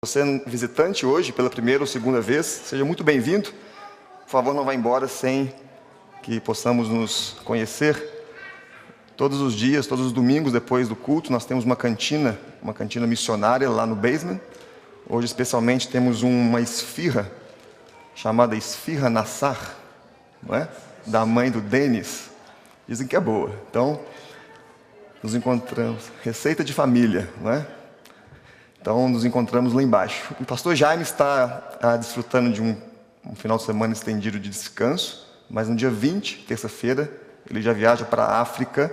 Você é visitante hoje, pela primeira ou segunda vez, seja muito bem-vindo. Por favor, não vá embora sem que possamos nos conhecer. Todos os dias, todos os domingos, depois do culto, nós temos uma cantina missionária lá no basement. Hoje, especialmente, temos uma esfirra, chamada Esfirra Nassar, não é? Da mãe do Denis. Dizem que é boa. Então, nos encontramos. Receita de família, não é? Então, nos encontramos lá embaixo. O pastor Jaime está desfrutando de um final de semana estendido de descanso, mas no dia 20, terça-feira, ele já viaja para a África,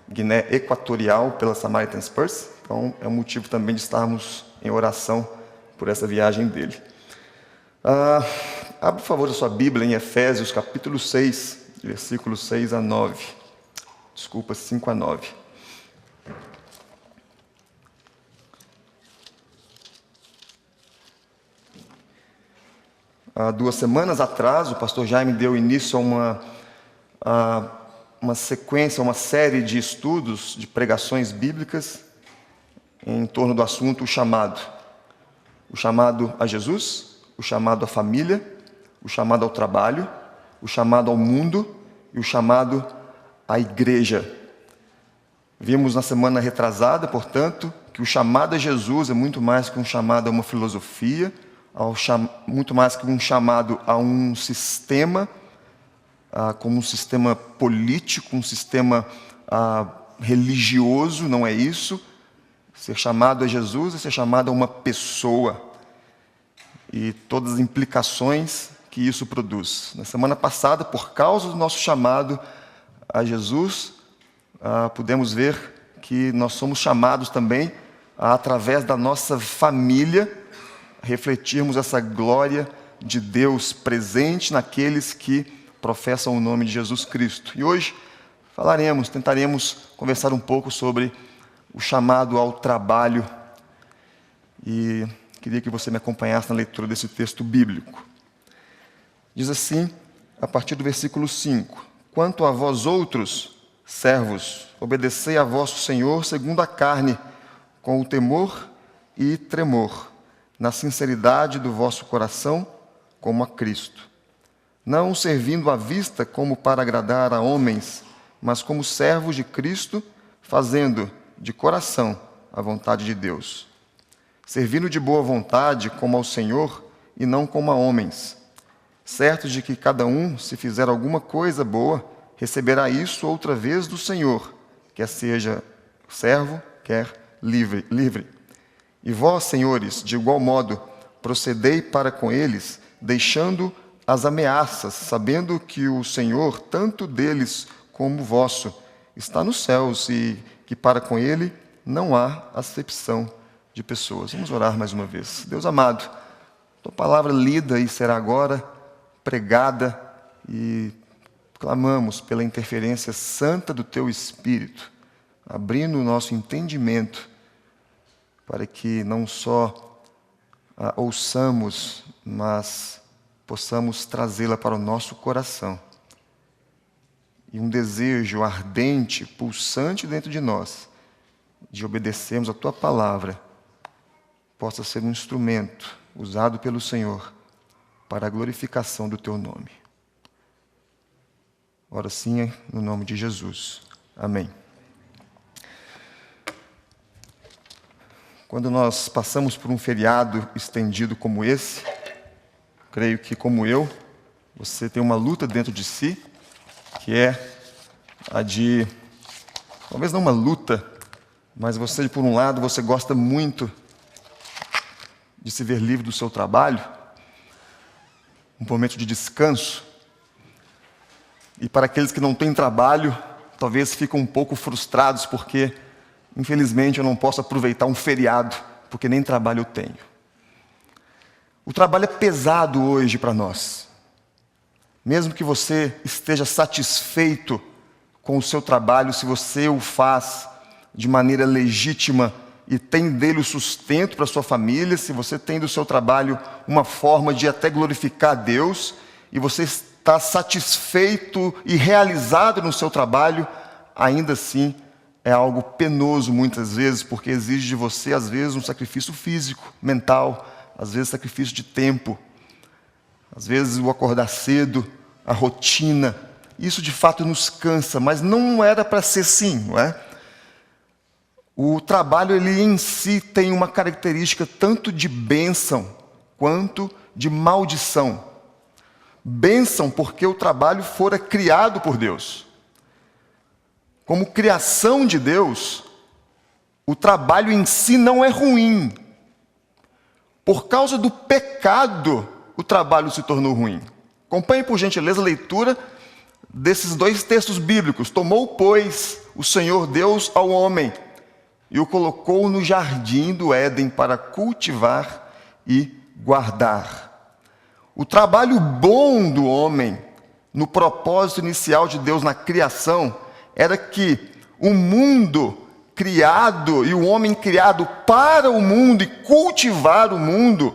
Guiné Equatorial, pela Samaritan's Purse. Então, é um motivo também de estarmos em oração por essa viagem dele. Abra, por favor, a sua Bíblia em Efésios, capítulo 6, versículos 6 a 9. Desculpa, 5 a 9. Há 2 semanas atrás, o pastor Jaime deu início a uma sequência, uma série de estudos, de pregações bíblicas em torno do assunto o chamado. O chamado a Jesus, o chamado à família, o chamado ao trabalho, o chamado ao mundo e o chamado à igreja. Vimos na semana retrasada, portanto, que o chamado a Jesus é muito mais que um chamado a uma filosofia, muito mais que um chamado a um sistema, como um sistema político, um sistema religioso, não é isso. Ser chamado a Jesus é ser chamado a uma pessoa e todas as implicações que isso produz. Na semana passada, por causa do nosso chamado a Jesus, pudemos ver que nós somos chamados também, através da nossa família, refletirmos essa glória de Deus presente naqueles que professam o nome de Jesus Cristo. E hoje tentaremos conversar um pouco sobre o chamado ao trabalho. E queria que você me acompanhasse na leitura desse texto bíblico. Diz assim, a partir do versículo 5: Quanto a vós outros, servos, obedecei a vosso Senhor segundo a carne, com o temor e tremor, na sinceridade do vosso coração, como a Cristo. Não servindo à vista como para agradar a homens, mas como servos de Cristo, fazendo de coração a vontade de Deus. Servindo de boa vontade como ao Senhor e não como a homens. Certos de que cada um, se fizer alguma coisa boa, receberá isso outra vez do Senhor, quer seja servo, quer livre. E vós, senhores, de igual modo, procedei para com eles, deixando as ameaças, sabendo que o Senhor, tanto deles como vosso, está nos céus e que para com ele não há acepção de pessoas. Vamos orar mais uma vez. Deus amado, tua palavra lida e será agora pregada e clamamos pela interferência santa do teu Espírito, abrindo o nosso entendimento para que não só ouçamos, mas possamos trazê-la para o nosso coração. E um desejo ardente, pulsante dentro de nós, de obedecermos a tua palavra, possa ser um instrumento usado pelo Senhor para a glorificação do teu nome. Ora sim, no nome de Jesus. Amém. Quando nós passamos por um feriado estendido como esse, creio que, como eu, você tem uma luta dentro de si, que é a de, talvez não uma luta, mas você, por um lado, você gosta muito de se ver livre do seu trabalho, um momento de descanso, e para aqueles que não têm trabalho, talvez ficam um pouco frustrados, porque infelizmente, eu não posso aproveitar um feriado, porque nem trabalho eu tenho. O trabalho é pesado hoje para nós. Mesmo que você esteja satisfeito com o seu trabalho, se você o faz de maneira legítima e tem dele o sustento para a sua família, se você tem do seu trabalho uma forma de até glorificar a Deus, e você está satisfeito e realizado no seu trabalho, ainda assim, é algo penoso muitas vezes, porque exige de você, às vezes, um sacrifício físico, mental, às vezes sacrifício de tempo, às vezes o acordar cedo, a rotina. Isso de fato nos cansa, mas não era para ser assim, não é? O trabalho, ele em si tem uma característica tanto de bênção quanto de maldição. Bênção porque o trabalho fora criado por Deus. Como criação de Deus, o trabalho em si não é ruim. Por causa do pecado, o trabalho se tornou ruim. Acompanhe, por gentileza, a leitura desses dois textos bíblicos. Tomou, pois, o Senhor Deus ao homem e o colocou no jardim do Éden para cultivar e guardar. O trabalho bom do homem, no propósito inicial de Deus na criação, era que o mundo criado e o homem criado para o mundo e cultivar o mundo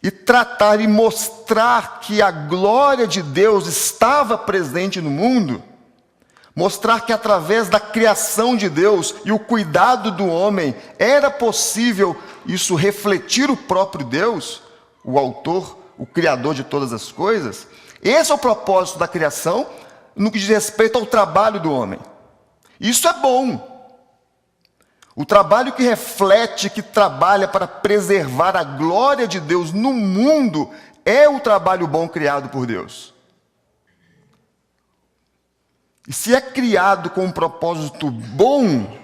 e tratar e mostrar que a glória de Deus estava presente no mundo, mostrar que através da criação de Deus e o cuidado do homem era possível isso refletir o próprio Deus, o autor, o criador de todas as coisas. Esse é o propósito da criação no que diz respeito ao trabalho do homem. Isso é bom. O trabalho que reflete, que trabalha para preservar a glória de Deus no mundo é o trabalho bom criado por Deus. E se é criado com um propósito bom,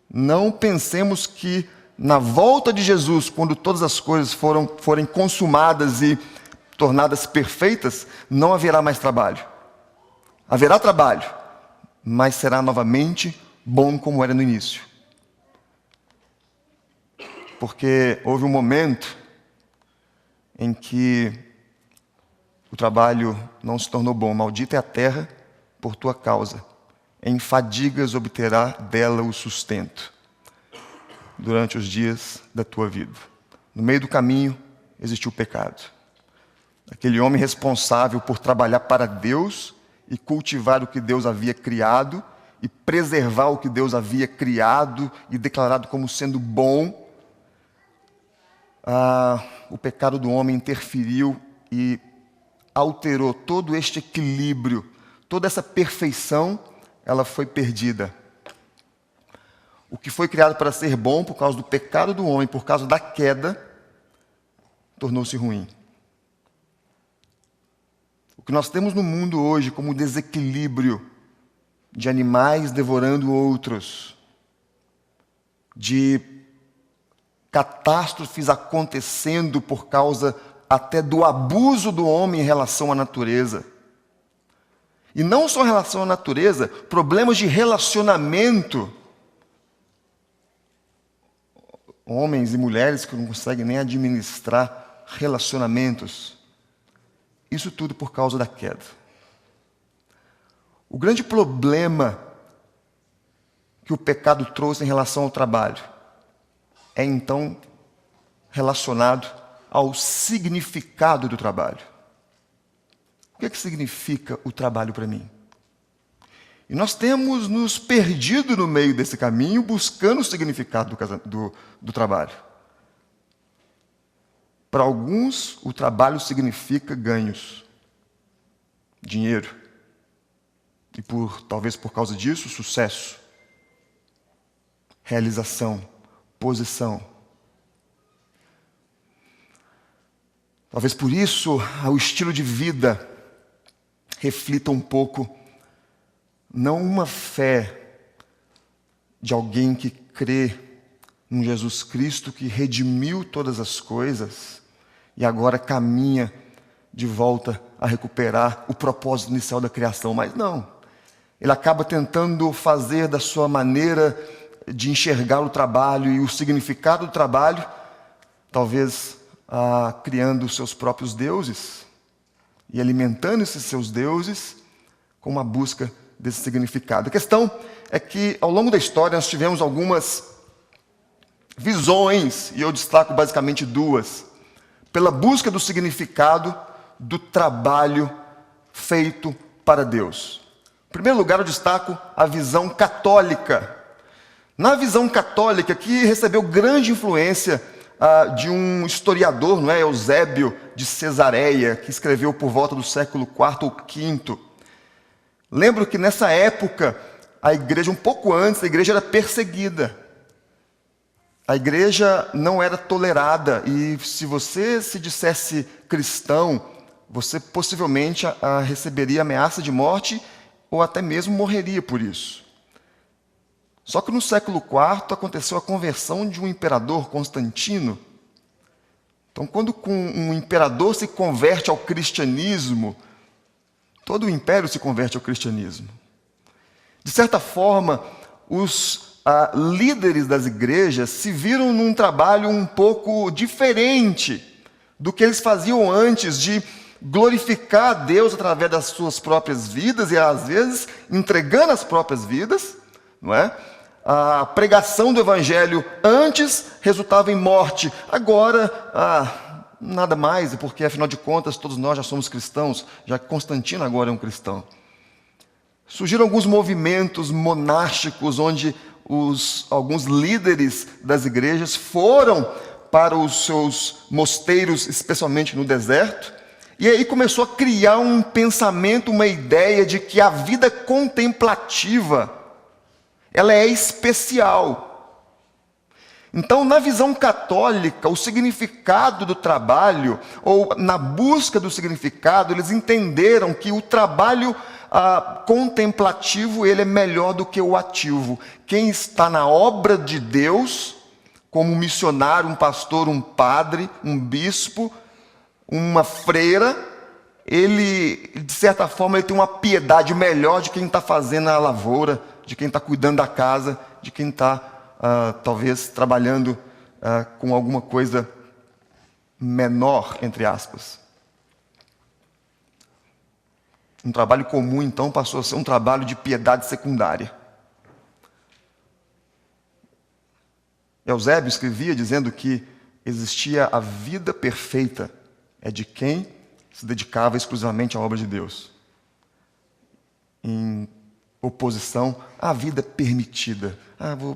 não pensemos que na volta de Jesus, quando todas as coisas forem consumadas e tornadas perfeitas, não haverá mais trabalho. Haverá trabalho, mas será novamente bom como era no início. Porque houve um momento em que o trabalho não se tornou bom. Maldita é a terra por tua causa. Em fadigas obterá dela o sustento durante os dias da tua vida. No meio do caminho existiu o pecado. Aquele homem responsável por trabalhar para Deus e cultivar o que Deus havia criado e preservar o que Deus havia criado e declarado como sendo bom, o pecado do homem interferiu e alterou todo este equilíbrio, toda essa perfeição, ela foi perdida. O que foi criado para ser bom por causa do pecado do homem, por causa da queda, tornou-se ruim. O que nós temos no mundo hoje como desequilíbrio de animais devorando outros, de catástrofes acontecendo por causa até do abuso do homem em relação à natureza. E não só em relação à natureza, problemas de relacionamento. Homens e mulheres que não conseguem nem administrar relacionamentos. Isso tudo por causa da queda. O grande problema que o pecado trouxe em relação ao trabalho é então relacionado ao significado do trabalho. O que é que significa o trabalho para mim? E nós temos nos perdido no meio desse caminho, buscando o significado do trabalho. Para alguns, o trabalho significa ganhos, dinheiro. E talvez por causa disso, sucesso, realização, posição. Talvez por isso o estilo de vida reflita um pouco, não uma fé de alguém que crê num Jesus Cristo que redimiu todas as coisas e agora caminha de volta a recuperar o propósito inicial da criação, mas não. Ele acaba tentando fazer da sua maneira de enxergar o trabalho e o significado do trabalho, talvez criando os seus próprios deuses e alimentando esses seus deuses com uma busca desse significado. A questão é que, ao longo da história, nós tivemos algumas visões, e eu destaco basicamente duas, pela busca do significado do trabalho feito para Deus. Em primeiro lugar, eu destaco a visão católica. Na visão católica, que recebeu grande influência de um historiador, não é, Eusébio de Cesareia, que escreveu por volta do século IV ou V. Lembro que nessa época, a igreja, um pouco antes, a igreja era perseguida. A igreja não era tolerada e se você se dissesse cristão, você possivelmente receberia ameaça de morte ou até mesmo morreria por isso. Só que no século IV aconteceu a conversão de um imperador, Constantino. Então, quando um imperador se converte ao cristianismo, todo o império se converte ao cristianismo. De certa forma, os líderes das igrejas se viram num trabalho um pouco diferente do que eles faziam antes, de glorificar a Deus através das suas próprias vidas e, às vezes, entregando as próprias vidas, não é? A pregação do evangelho antes resultava em morte, agora nada mais, porque afinal de contas todos nós já somos cristãos, já que Constantino agora é um cristão. Surgiram alguns movimentos monásticos onde alguns líderes das igrejas foram para os seus mosteiros, especialmente no deserto, e aí começou a criar um pensamento, uma ideia de que a vida contemplativa ela é especial. Então, na visão católica, o significado do trabalho, ou na busca do significado, eles entenderam que o trabalho contemplativo ele é melhor do que o ativo. Quem está na obra de Deus, como um missionário, um pastor, um padre, um bispo, uma freira, ele, de certa forma, ele tem uma piedade melhor de quem está fazendo a lavoura, de quem está cuidando da casa, de quem está, talvez, trabalhando com alguma coisa menor, entre aspas. Um trabalho comum, então, passou a ser um trabalho de piedade secundária. Eusébio escrevia dizendo que existia a vida perfeita, é de quem se dedicava exclusivamente à obra de Deus, em oposição à vida permitida.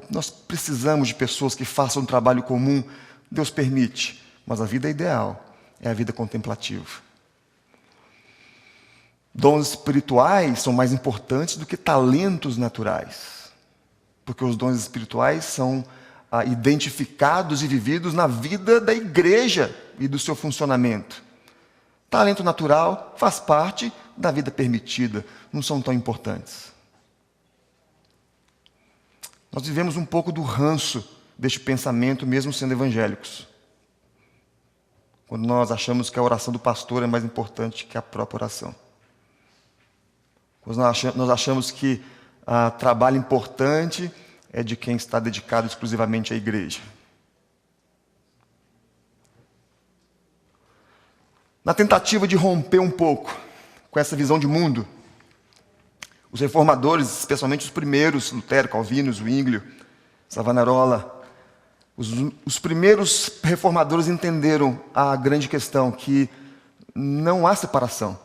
Nós precisamos de pessoas que façam um trabalho comum, Deus permite, mas a vida ideal é a vida contemplativa. Dons espirituais são mais importantes do que talentos naturais, porque os dons espirituais são identificados e vividos na vida da igreja e do seu funcionamento. Talento natural faz parte da vida permitida, não são tão importantes. Nós vivemos um pouco do ranço deste pensamento, mesmo sendo evangélicos. Quando nós achamos que a oração do pastor é mais importante que a própria oração. Quando nós achamos que trabalho importante é de quem está dedicado exclusivamente à igreja. Na tentativa de romper um pouco com essa visão de mundo, os reformadores, especialmente os primeiros, Lutero, Calvino, Zwinglio, Savonarola, os primeiros reformadores entenderam a grande questão, que não há separação.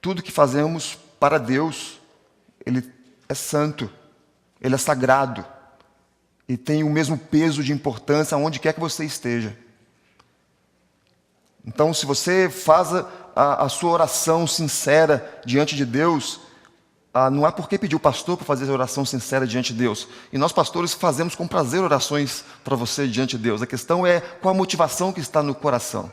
Tudo que fazemos para Deus, Ele é santo, Ele é sagrado, e tem o mesmo peso de importância aonde quer que você esteja. Então, se você faz a sua oração sincera diante de Deus, não há por que pedir o pastor para fazer a oração sincera diante de Deus. E nós, pastores, fazemos com prazer orações para você diante de Deus. A questão é qual a motivação que está no coração.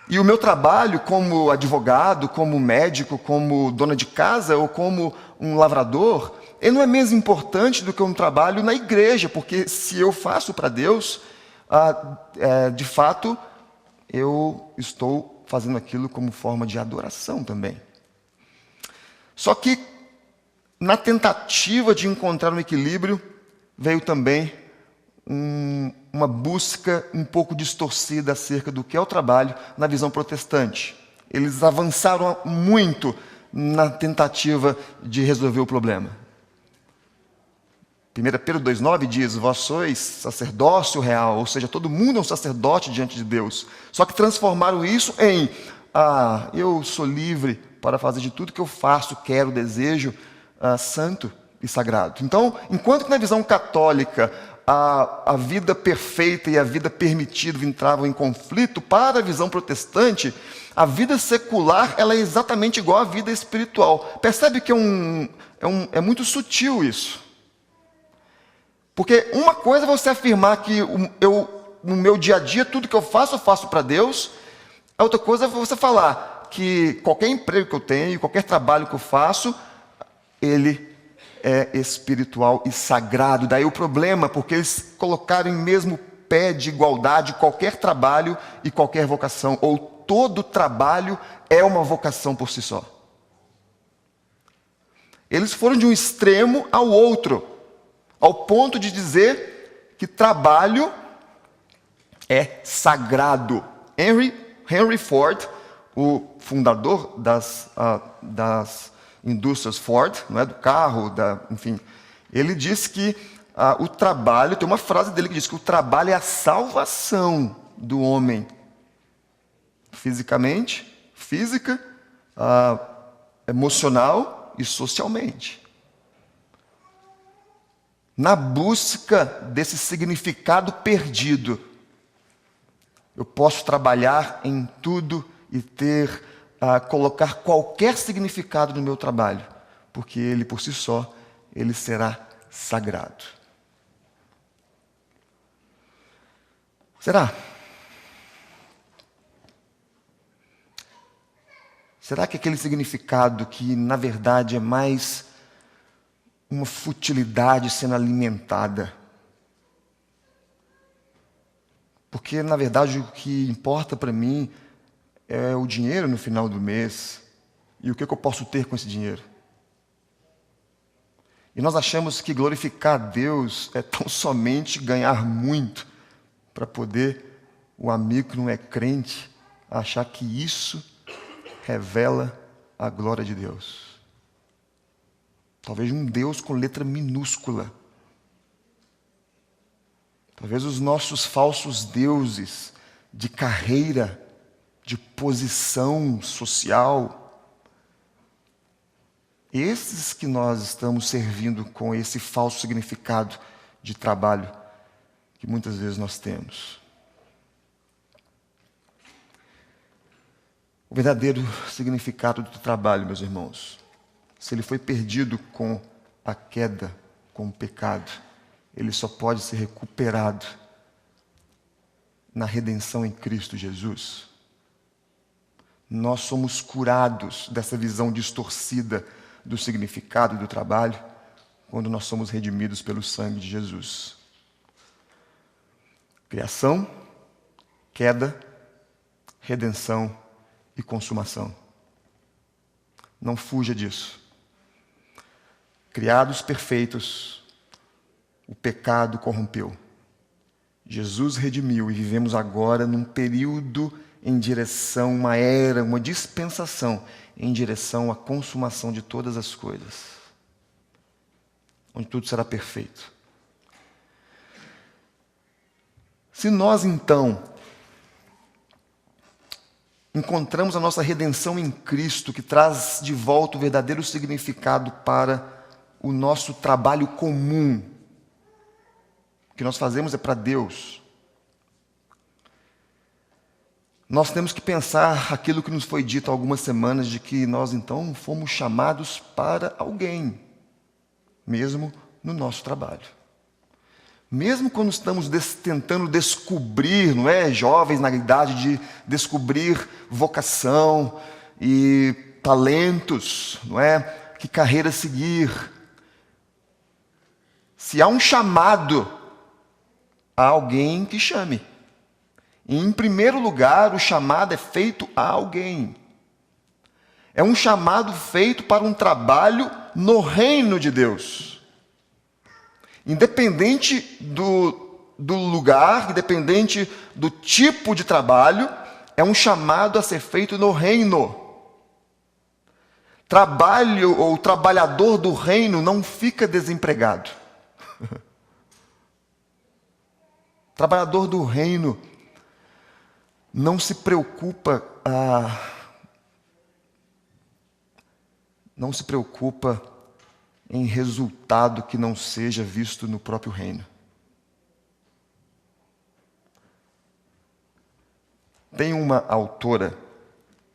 E o meu trabalho como advogado, como médico, como dona de casa ou como um lavrador, ele não é menos importante do que um trabalho na igreja, porque se eu faço para Deus, de fato, eu estou fazendo aquilo como forma de adoração também. Só que, na tentativa de encontrar um equilíbrio, veio também uma busca um pouco distorcida acerca do que é o trabalho na visão protestante. Eles avançaram muito na tentativa de resolver o problema. 1 Pedro 2,9 diz: vós sois sacerdócio real, ou seja, todo mundo é um sacerdote diante de Deus. Só que transformaram isso em eu sou livre para fazer de tudo que eu faço, quero, desejo, santo e sagrado. Então, enquanto que na visão católica a vida perfeita e a vida permitida entravam em conflito, para a visão protestante, a vida secular ela é exatamente igual à vida espiritual. Percebe que é muito sutil isso. Porque uma coisa é você afirmar que no meu dia a dia, tudo que eu faço para Deus. A outra coisa é você falar que qualquer emprego que eu tenho, qualquer trabalho que eu faço, ele é espiritual e sagrado. Daí o problema, porque eles colocaram em mesmo pé de igualdade qualquer trabalho e qualquer vocação, ou todo trabalho é uma vocação por si só. Eles foram de um extremo ao outro, ao ponto de dizer que trabalho é sagrado. Henry Ford, o fundador das indústrias Ford, não é, do carro, enfim, ele disse que o trabalho, tem uma frase dele que diz que o trabalho é a salvação do homem, física, emocional e socialmente. Na busca desse significado perdido, eu posso trabalhar em tudo e colocar qualquer significado no meu trabalho, porque ele por si só, ele será sagrado. Será? Será que aquele significado que na verdade é mais uma futilidade sendo alimentada? Porque, na verdade, o que importa para mim é o dinheiro no final do mês. E o que eu posso ter com esse dinheiro? E nós achamos que glorificar a Deus é tão somente ganhar muito, para poder o amigo que não é crente achar que isso revela a glória de Deus. Talvez um Deus com letra minúscula. Talvez os nossos falsos deuses de carreira, de posição social, esses que nós estamos servindo com esse falso significado de trabalho que muitas vezes nós temos. O verdadeiro significado do trabalho, meus irmãos, se ele foi perdido com a queda, com o pecado, ele só pode ser recuperado na redenção em Cristo Jesus. Nós somos curados dessa visão distorcida do significado do trabalho quando nós somos redimidos pelo sangue de Jesus. Criação, queda, redenção e consumação. Não fuja disso. Criados perfeitos, o pecado corrompeu. Jesus redimiu e vivemos agora num período em direção, uma era, uma dispensação em direção à consumação de todas as coisas, onde tudo será perfeito. Se nós, então, encontramos a nossa redenção em Cristo, que traz de volta o verdadeiro significado para o nosso trabalho comum, o que nós fazemos é para Deus. Nós temos que pensar aquilo que nos foi dito há algumas semanas, de que nós então fomos chamados para alguém, mesmo no nosso trabalho. Mesmo quando estamos tentando descobrir, não é, jovens na idade de descobrir vocação e talentos, não é, que carreira seguir. Se há um chamado, há alguém que chame. E, em primeiro lugar, o chamado é feito a alguém. É um chamado feito para um trabalho no reino de Deus. Independente do lugar, independente do tipo de trabalho, é um chamado a ser feito no reino. Trabalho ou trabalhador do reino não fica desempregado. Trabalhador do reino não se preocupa não se preocupa em resultado que não seja visto no próprio reino. Tem uma autora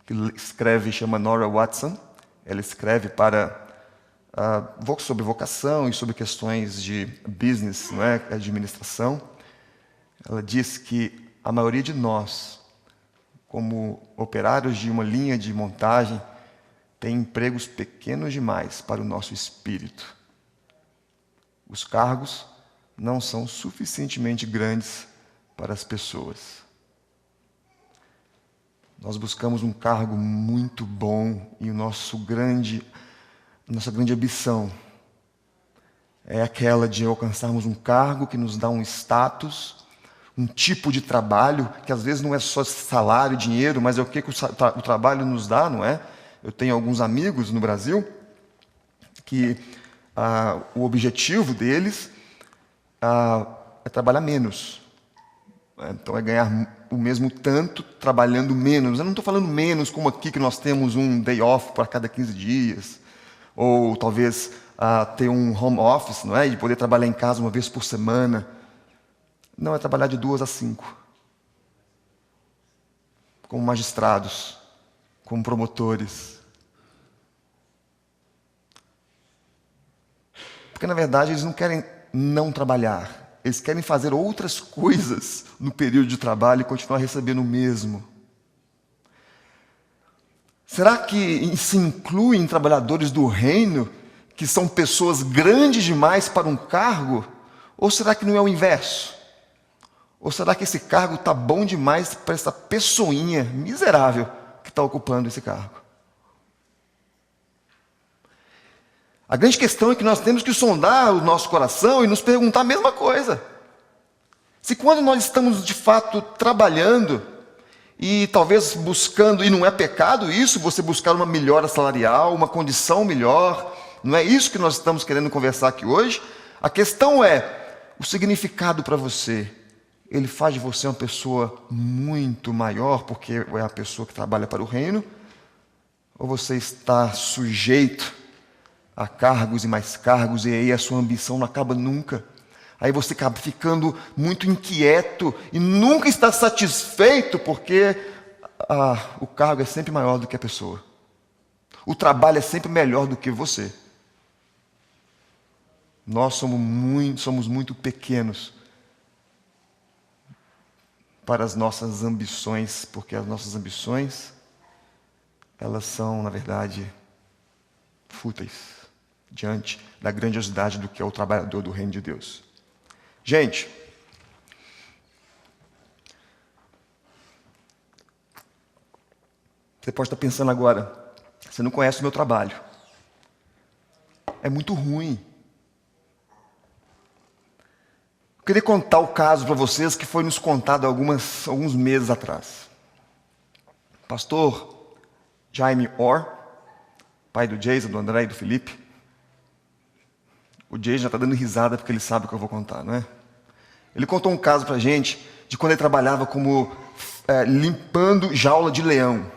que escreve, chama Nora Watson. Ela escreve sobre vocação e sobre questões de business, não é? Administração. Ela diz que a maioria de nós, como operários de uma linha de montagem, tem empregos pequenos demais para o nosso espírito. Os cargos não são suficientemente grandes para as pessoas. Nós buscamos um cargo muito bom e nossa grande ambição é aquela de alcançarmos um cargo que nos dá um status, um tipo de trabalho, que às vezes não é só salário, dinheiro, mas é o que o trabalho nos dá, não é? Eu tenho alguns amigos no Brasil que o objetivo deles é trabalhar menos. Então é ganhar o mesmo tanto trabalhando menos. Eu não estou falando menos como aqui que nós temos um day off para cada 15 dias, ou talvez ter um home office, não é? E poder trabalhar em casa uma vez por semana. Não, é trabalhar de 2 a 5. Como magistrados, como promotores. Porque, na verdade, eles não querem não trabalhar. Eles querem fazer outras coisas no período de trabalho e continuar recebendo o mesmo. Será que se incluem trabalhadores do reino que são pessoas grandes demais para um cargo? Ou será que não é o inverso? Ou será que esse cargo está bom demais para essa pessoinha miserável que está ocupando esse cargo? A grande questão é que nós temos que sondar o nosso coração e nos perguntar a mesma coisa. Se quando nós estamos de fato trabalhando e talvez buscando, e não é pecado isso, você buscar uma melhora salarial, uma condição melhor, não é isso que nós estamos querendo conversar aqui hoje. A questão é, o significado para você, ele faz de você uma pessoa muito maior, porque é a pessoa que trabalha para o reino, ou você está sujeito a cargos e mais cargos, e aí a sua ambição não acaba nunca. Aí você acaba ficando muito inquieto e nunca está satisfeito, porque o cargo é sempre maior do que a pessoa. O trabalho é sempre melhor do que você. Nós somos muito pequenos para as nossas ambições, porque as nossas ambições, elas são, na verdade, fúteis diante da grandiosidade do que é o trabalhador do reino de Deus. Gente, você pode estar pensando agora, você não conhece o meu trabalho. É muito ruim. Eu queria contar o caso para vocês que foi nos contado alguns meses atrás. Pastor Jaime Orr, pai do Jason, do André e do Felipe. O Jason já está dando risada porque ele sabe o que eu vou contar, não é? Ele contou um caso para a gente de quando ele trabalhava como limpando jaula de leão.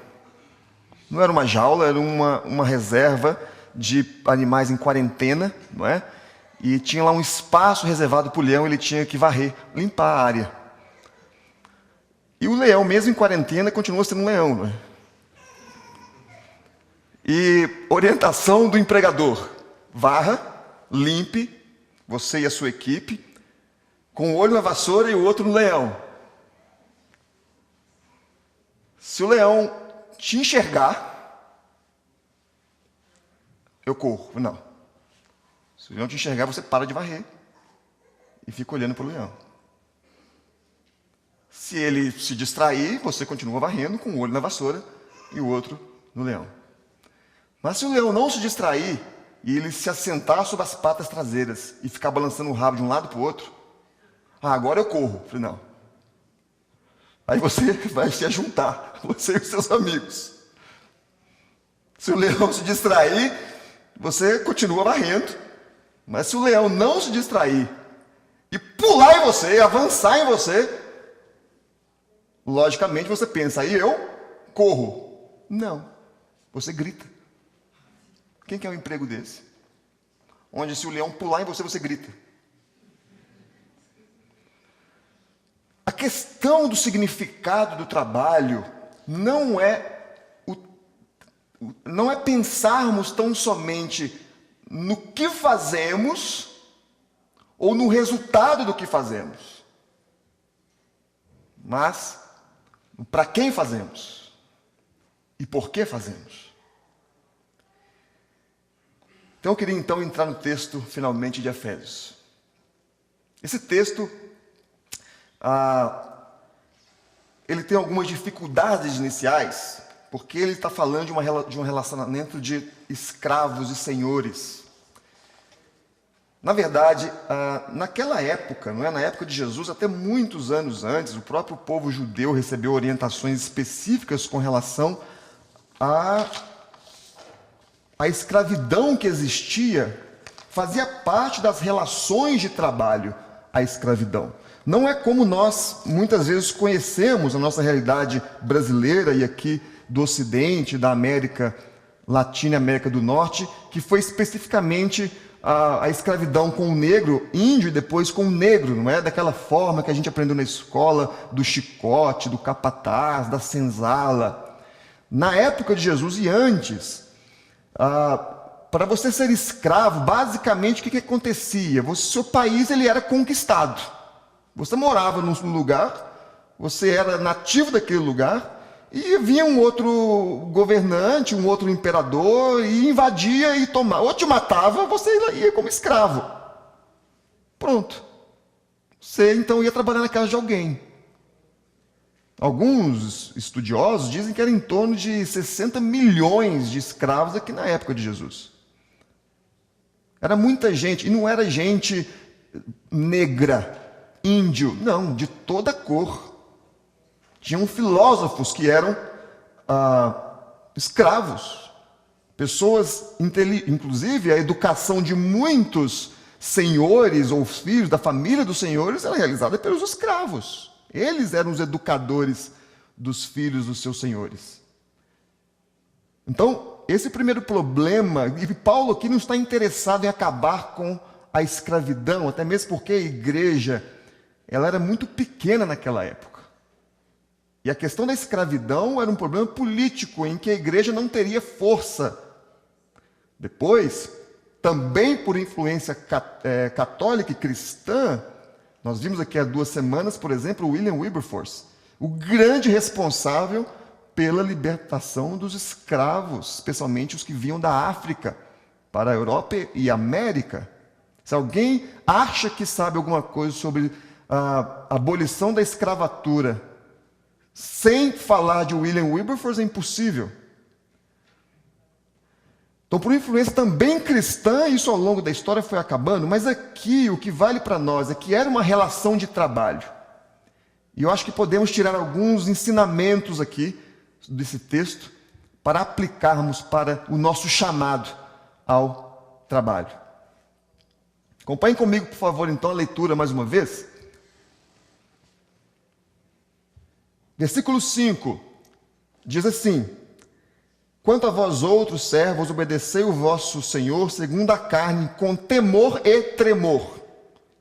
Não era uma jaula, era uma reserva de animais em quarentena, não é? E tinha lá um espaço reservado para o leão, ele tinha que varrer, limpar a área. E o leão, mesmo em quarentena, continua sendo um leão, não é? E orientação do empregador: varra, limpe, você e a sua equipe, com o olho na vassoura e o outro no leão. Se o leão te enxergar, eu corro. Não. Se o leão te enxergar, você para de varrer e fica olhando para o leão. Se ele se distrair, você continua varrendo com o olho na vassoura e o outro no leão. Mas se o leão não se distrair e ele se assentar sobre as patas traseiras e ficar balançando o rabo de um lado para o outro, agora eu corro. Falei, não. Aí você vai se ajuntar, você e os seus amigos. Se o leão se distrair, você continua varrendo. Mas se o leão não se distrair e pular em você, avançar em você, logicamente você pensa, aí eu corro. Não, você grita. Quem quer um emprego desse? Onde se o leão pular em você, você grita. A questão do significado do trabalho não é pensarmos tão somente no que fazemos ou no resultado do que fazemos, mas para quem fazemos e por que fazemos. Então eu queria entrar no texto finalmente de Efésios. Esse texto ele tem algumas dificuldades iniciais, porque ele está falando de um relacionamento de escravos e senhores. Na verdade, naquela época, não é? Na época de Jesus, até muitos anos antes, o próprio povo judeu recebeu orientações específicas com relação à escravidão que existia, fazia parte das relações de trabalho a escravidão. Não é como nós muitas vezes conhecemos a nossa realidade brasileira e aqui do Ocidente, da América Latina e América do Norte, que foi especificamente a escravidão com o negro, índio, e depois com o negro, não é? Daquela forma que a gente aprendeu na escola, do chicote, do capataz, da senzala. Na época de Jesus e antes, para você ser escravo, basicamente o que acontecia? Seu país ele era conquistado. Você morava num lugar, você era nativo daquele lugar, e vinha um outro governante, um outro imperador, e invadia e tomava. Ou te matava, ou você ia como escravo. Pronto. Você então ia trabalhar na casa de alguém. Alguns estudiosos dizem que era em torno de 60 milhões de escravos aqui na época de Jesus. Era muita gente, e não era gente negra, índio, não, de toda cor. Tinham filósofos que eram escravos, pessoas, inclusive a educação de muitos senhores ou filhos da família dos senhores era realizada pelos escravos. Eles eram os educadores dos filhos dos seus senhores. Então, esse primeiro problema, e Paulo aqui não está interessado em acabar com a escravidão, até mesmo porque a igreja ela era muito pequena naquela época. E a questão da escravidão era um problema político, em que a igreja não teria força. Depois, também por influência católica e cristã, nós vimos aqui há 2 semanas, por exemplo, William Wilberforce, o grande responsável pela libertação dos escravos, especialmente os que vinham da África para a Europa e América. Se alguém acha que sabe alguma coisa sobre a abolição da escravatura, sem falar de William Wilberforce, é impossível. Então, por influência também cristã, isso ao longo da história foi acabando, mas aqui o que vale para nós é que era uma relação de trabalho. E eu acho que podemos tirar alguns ensinamentos aqui desse texto para aplicarmos para o nosso chamado ao trabalho. Acompanhem comigo, por favor, então, a leitura mais uma vez. Versículo 5 diz assim: quanto a vós outros servos, obedecei o vosso Senhor segundo a carne, com temor e tremor.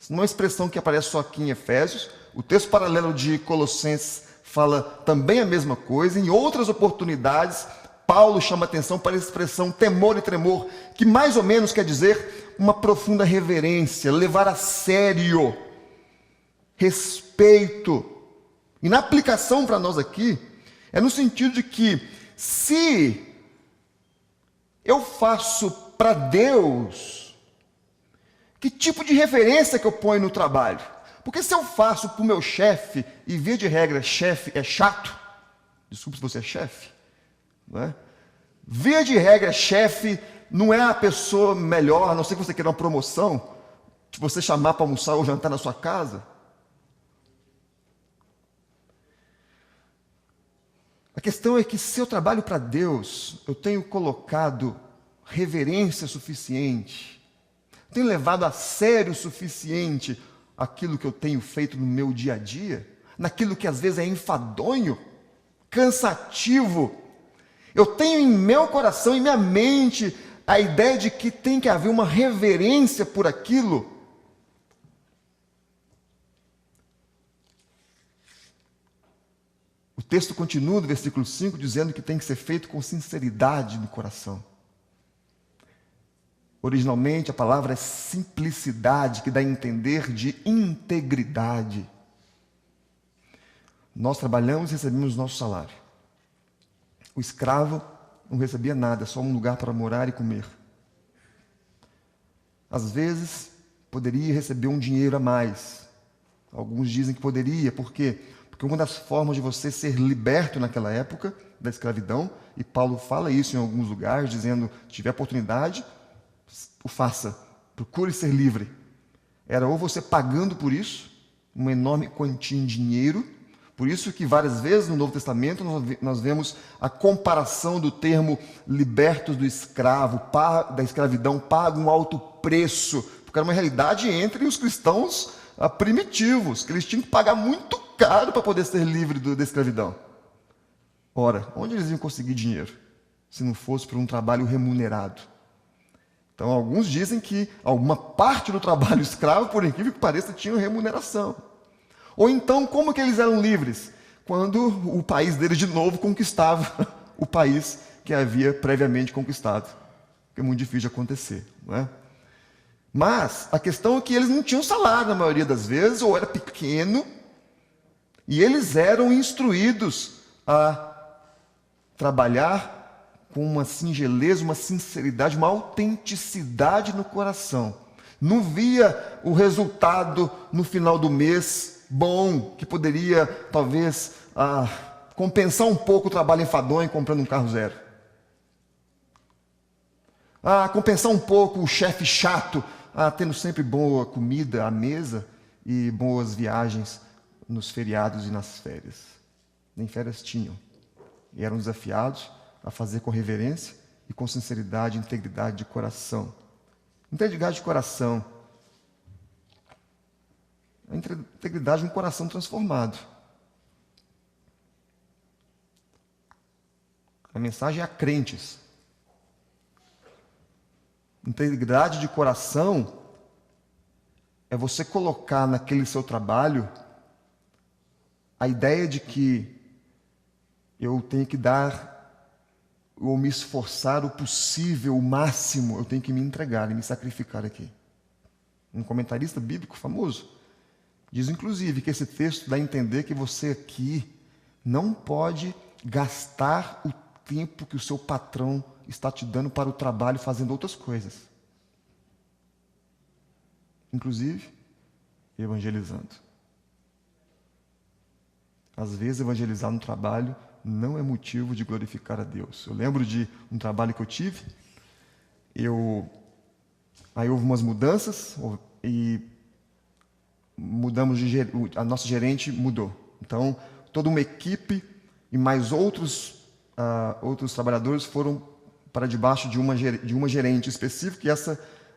Isso não é uma expressão que aparece só aqui em Efésios. O texto paralelo de Colossenses fala também a mesma coisa. Em outras oportunidades, Paulo chama atenção para a expressão temor e tremor, que mais ou menos quer dizer uma profunda reverência, levar a sério, respeito. E na aplicação para nós aqui, é no sentido de que, se eu faço para Deus, que tipo de referência que eu ponho no trabalho? Porque se eu faço para o meu chefe, e via de regra, chefe é chato, desculpe se você é chefe, não é? Via de regra, chefe não é a pessoa melhor, a não ser que você queira uma promoção, que você chamar para almoçar ou jantar na sua casa. A questão é que, se eu trabalho para Deus, eu tenho colocado reverência suficiente, tenho levado a sério o suficiente aquilo que eu tenho feito no meu dia a dia, naquilo que às vezes é enfadonho, cansativo. Eu tenho em meu coração, em minha mente, a ideia de que tem que haver uma reverência por aquilo. O texto continua no versículo 5 dizendo que tem que ser feito com sinceridade no coração. Originalmente a palavra é simplicidade, que dá a entender de integridade. Nós trabalhamos e recebemos nosso salário. O escravo não recebia nada, só um lugar para morar e comer. Às vezes, poderia receber um dinheiro a mais. Alguns dizem que poderia, por quê? Porque uma das formas de você ser liberto naquela época da escravidão, e Paulo fala isso em alguns lugares, dizendo, se tiver oportunidade, o faça, procure ser livre. Era ou você pagando por isso, uma enorme quantia em dinheiro. Por isso que várias vezes no Novo Testamento nós vemos a comparação do termo libertos do escravo, da escravidão, paga um alto preço, porque era uma realidade entre os cristãos primitivos, que eles tinham que pagar muito caro para poder ser livre da escravidão. Ora, onde eles iam conseguir dinheiro, se não fosse por um trabalho remunerado? Então, alguns dizem que alguma parte do trabalho escravo, por incrível que pareça, tinha remuneração. Ou então, como que eles eram livres? Quando o país deles de novo conquistava o país que havia previamente conquistado. Que é muito difícil de acontecer, não é? Mas a questão é que eles não tinham salário na maioria das vezes, ou era pequeno, e eles eram instruídos a trabalhar com uma singeleza, uma sinceridade, uma autenticidade no coração. Não via o resultado no final do mês bom, que poderia, talvez, compensar um pouco o trabalho enfadonho comprando um carro zero. Compensar um pouco o chefe chato, tendo sempre boa comida à mesa e boas viagens nos feriados e nas férias. Nem férias tinham. E eram desafiados a fazer com reverência e com sinceridade e integridade de coração. Integridade de coração. A integridade de um coração transformado. A mensagem é a crentes. Integridade de coração é você colocar naquele seu trabalho a ideia de que eu tenho que dar ou me esforçar o possível, o máximo, eu tenho que me entregar e me sacrificar aqui. Um comentarista bíblico famoso diz, inclusive, que esse texto dá a entender que você aqui não pode gastar o tempo que o seu patrão está te dando para o trabalho fazendo outras coisas. Inclusive, evangelizando. Às vezes, evangelizar no trabalho não é motivo de glorificar a Deus. Eu lembro de um trabalho que eu tive, aí houve umas mudanças e a nossa gerente mudou. Então, toda uma equipe e mais outros trabalhadores foram para debaixo de uma gerente específica, e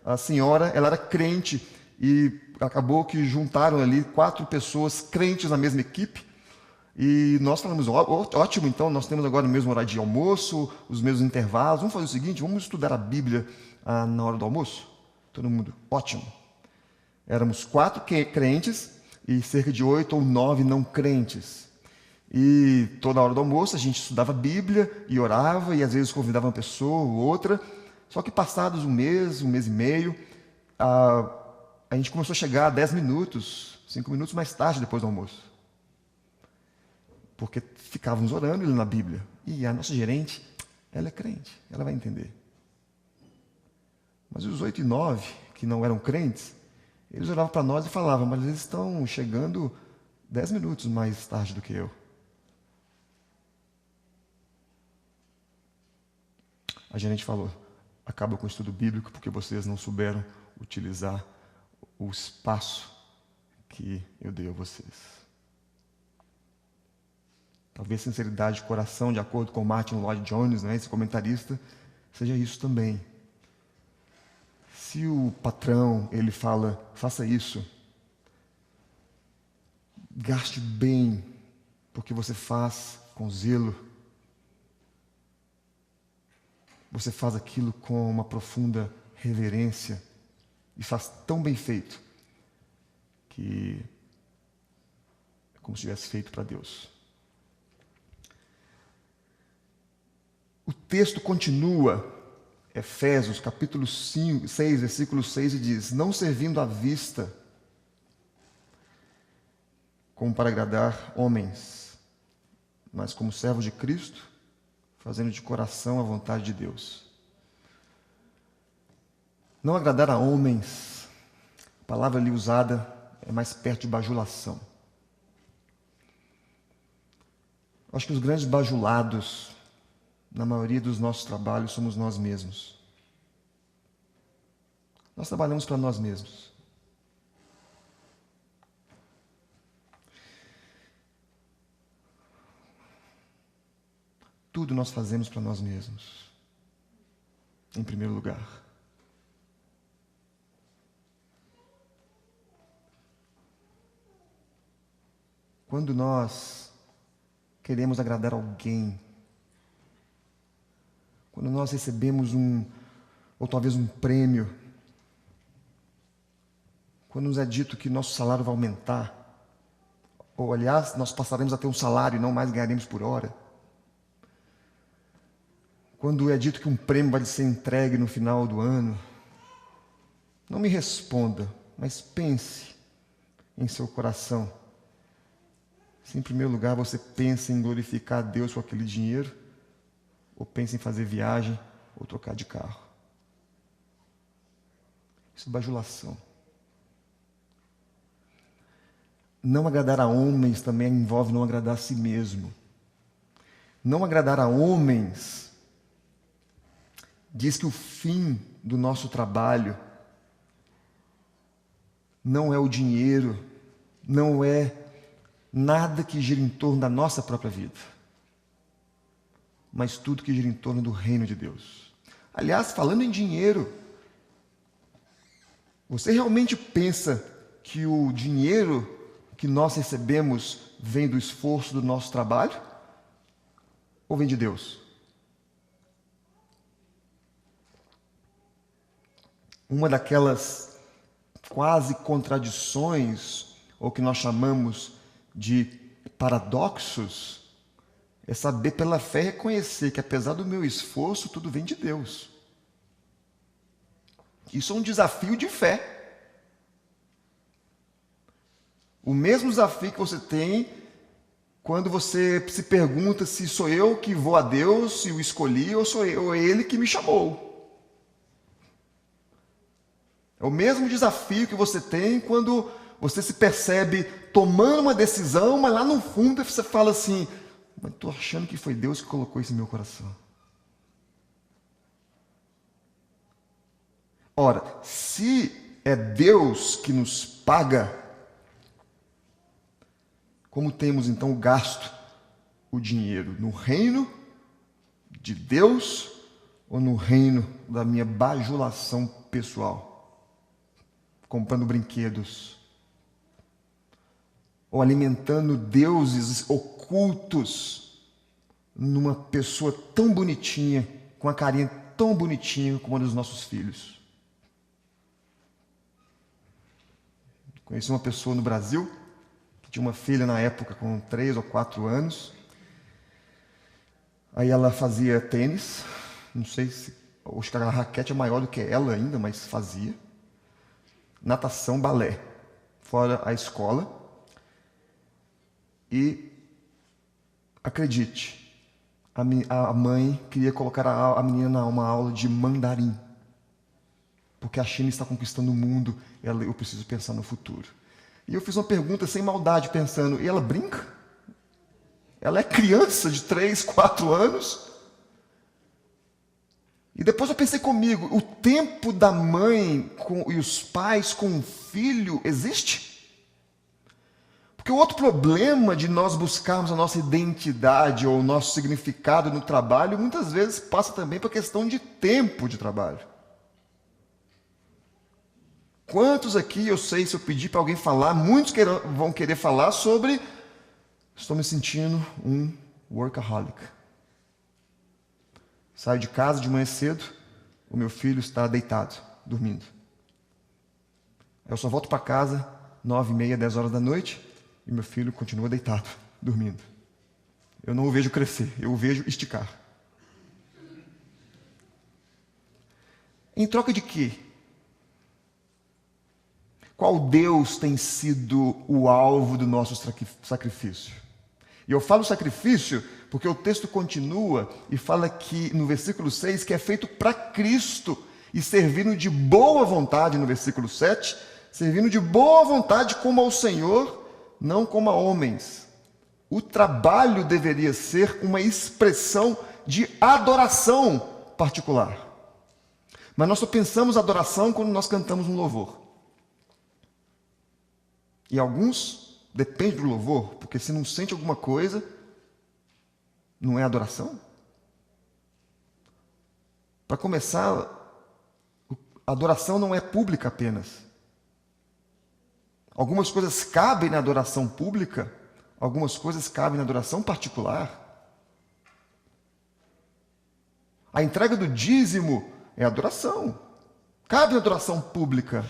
a senhora, ela era crente, e acabou que juntaram ali 4 pessoas crentes na mesma equipe, e nós falamos, ótimo, então nós temos agora o mesmo horário de almoço, os mesmos intervalos, vamos fazer o seguinte, vamos estudar a Bíblia na hora do almoço? Todo mundo, ótimo. Éramos 4 crentes e cerca de 8 ou 9 não crentes. E toda hora do almoço a gente estudava a Bíblia e orava, e às vezes convidava uma pessoa ou outra. Só que passados um mês e meio, a gente começou a chegar a 10 minutos, 5 minutos mais tarde depois do almoço. Porque ficávamos orando na Bíblia. E a nossa gerente, ela é crente, ela vai entender. Mas os 8 e 9, que não eram crentes, eles olhavam para nós e falavam, mas eles estão chegando 10 minutos mais tarde do que eu. A gerente falou, acaba com o estudo bíblico porque vocês não souberam utilizar o espaço que eu dei a vocês. Talvez sinceridade de coração, de acordo com Martin Lloyd Jones, né, esse comentarista, seja isso também. Se o patrão, ele fala, faça isso, gaste bem, porque você faz com zelo. você faz aquilo com uma profunda reverência e faz tão bem feito que é como se tivesse feito para Deus. O texto continua, Efésios, capítulo 6, versículo 6, e diz: não servindo à vista, como para agradar homens, mas como servos de Cristo, fazendo de coração a vontade de Deus. Não agradar a homens, a palavra ali usada é mais perto de bajulação. Acho que os grandes bajulados, na maioria dos nossos trabalhos, somos nós mesmos. Nós trabalhamos para nós mesmos. Tudo nós fazemos para nós mesmos, em primeiro lugar. Quando nós queremos agradar alguém, quando nós recebemos ou talvez um prêmio, quando nos é dito que nosso salário vai aumentar, ou aliás, nós passaremos a ter um salário e não mais ganharemos por hora, quando é dito que um prêmio vai ser entregue no final do ano, não me responda, mas pense em seu coração. Se em primeiro lugar você pensa em glorificar a Deus com aquele dinheiro, ou pensa em fazer viagem, ou trocar de carro. Isso é bajulação. Não agradar a homens também envolve não agradar a si mesmo. Não agradar a homens diz que o fim do nosso trabalho não é o dinheiro, não é nada que gira em torno da nossa própria vida, mas tudo que gira em torno do reino de Deus. Aliás, falando em dinheiro, você realmente pensa que o dinheiro que nós recebemos vem do esforço do nosso trabalho? Ou vem de Deus? Uma daquelas quase contradições, ou que nós chamamos de paradoxos, é saber pela fé reconhecer que apesar do meu esforço, tudo vem de Deus. Isso é um desafio de fé. O mesmo desafio que você tem quando você se pergunta se sou eu que vou a Deus, se o escolhi, ou sou eu, ou Ele que me chamou. É o mesmo desafio que você tem quando você se percebe tomando uma decisão, mas lá no fundo você fala assim: mas estou achando que foi Deus que colocou isso no meu coração. Ora, se é Deus que nos paga, como temos então gasto o dinheiro? No reino de Deus ou no reino da minha bajulação pessoal? Comprando brinquedos, ou alimentando deuses ocultos numa pessoa tão bonitinha, com uma carinha tão bonitinha como a dos nossos filhos. Conheci uma pessoa no Brasil que tinha uma filha na época com 3 ou 4 anos. Aí ela fazia tênis, não sei se acho que a raquete é maior do que ela ainda, mas fazia. Natação, balé, fora a escola. E, acredite, a mãe queria colocar a menina numa aula de mandarim, porque a China está conquistando o mundo, eu preciso pensar no futuro. E eu fiz uma pergunta sem maldade, pensando, e ela brinca? Ela é criança de 3, 4 anos? E depois eu pensei comigo, o tempo da mãe e os pais com o filho existe? Porque o outro problema de nós buscarmos a nossa identidade ou o nosso significado no trabalho, muitas vezes passa também para a questão de tempo de trabalho. Quantos aqui, eu sei, se eu pedir para alguém falar, muitos vão querer falar sobre: estou me sentindo um workaholic. Saio de casa de manhã cedo, o meu filho está deitado, dormindo. Eu só volto para casa 9h30, 10 horas da noite, e meu filho continua deitado, dormindo. Eu não o vejo crescer, eu o vejo esticar. Em troca de quê? Qual Deus tem sido o alvo do nosso sacrifício? E eu falo sacrifício porque o texto continua e fala que no versículo 6 que é feito para Cristo e servindo de boa vontade, no versículo 7, servindo de boa vontade como ao Senhor, não como a homens. O trabalho deveria ser uma expressão de adoração particular. Mas nós só pensamos adoração quando nós cantamos um louvor. E alguns depende do louvor, porque se não sente alguma coisa, não é adoração. Para começar, a adoração não é pública apenas. Algumas coisas cabem na adoração pública, algumas coisas cabem na adoração particular. A entrega do dízimo é adoração. Cabe na adoração pública.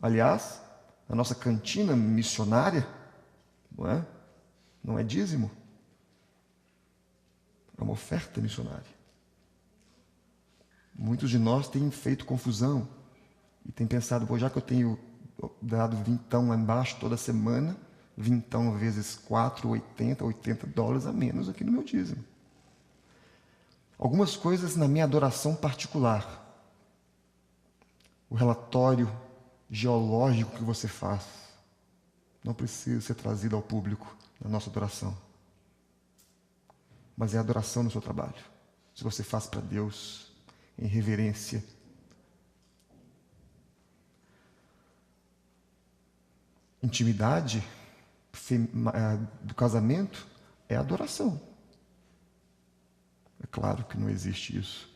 Aliás, a nossa cantina missionária, não é dízimo. É uma oferta missionária. Muitos de nós têm feito confusão e têm pensado, já que eu tenho dado vintão lá embaixo toda semana, vintão vezes 4, $80 a menos aqui no meu dízimo. Algumas coisas na minha adoração particular. O relatório geológico que você faz não precisa ser trazido ao público na nossa adoração. Mas é adoração no seu trabalho. Se você faz para Deus em reverência. Intimidade do casamento é adoração. É claro que não existe isso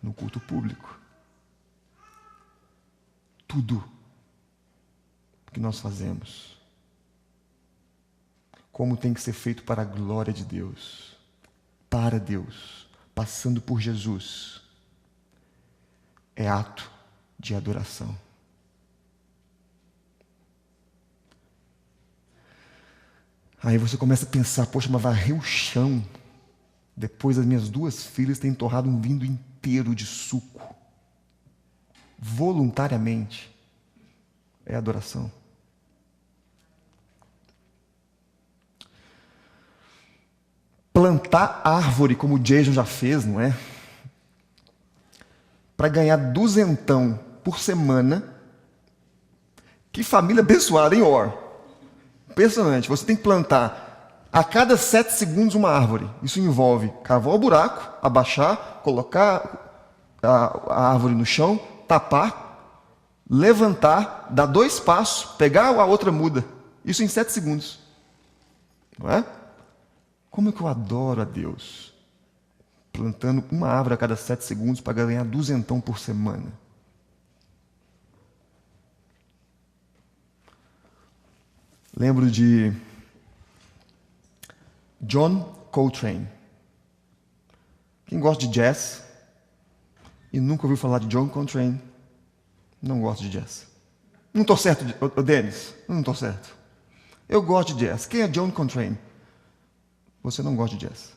no culto público. Tudo que nós fazemos, como tem que ser feito para a glória de Deus, para Deus, passando por Jesus, é ato de adoração. Aí você começa a pensar, poxa, mas varrer o chão. Depois as minhas 2 filhas têm torrado um vinho inteiro de suco. Voluntariamente. É adoração. Plantar árvore, como o Jason já fez, não é? Para ganhar 200 por semana. Que família abençoada, hein, Or? Impressionante. Você tem que plantar a cada 7 segundos uma árvore. Isso envolve cavar o buraco, abaixar, colocar a árvore no chão, tapar, levantar, dar 2 passos, pegar a outra muda. Isso em 7 segundos. Não é? Como é que eu adoro a Deus? Plantando uma árvore a cada 7 segundos para ganhar 200 por semana. Lembro de John Coltrane. Quem gosta de jazz e nunca ouviu falar de John Coltrane, não gosta de jazz. Não estou certo, Denis? Não estou certo. Eu gosto de jazz. Quem é John Coltrane? Você não gosta de jazz.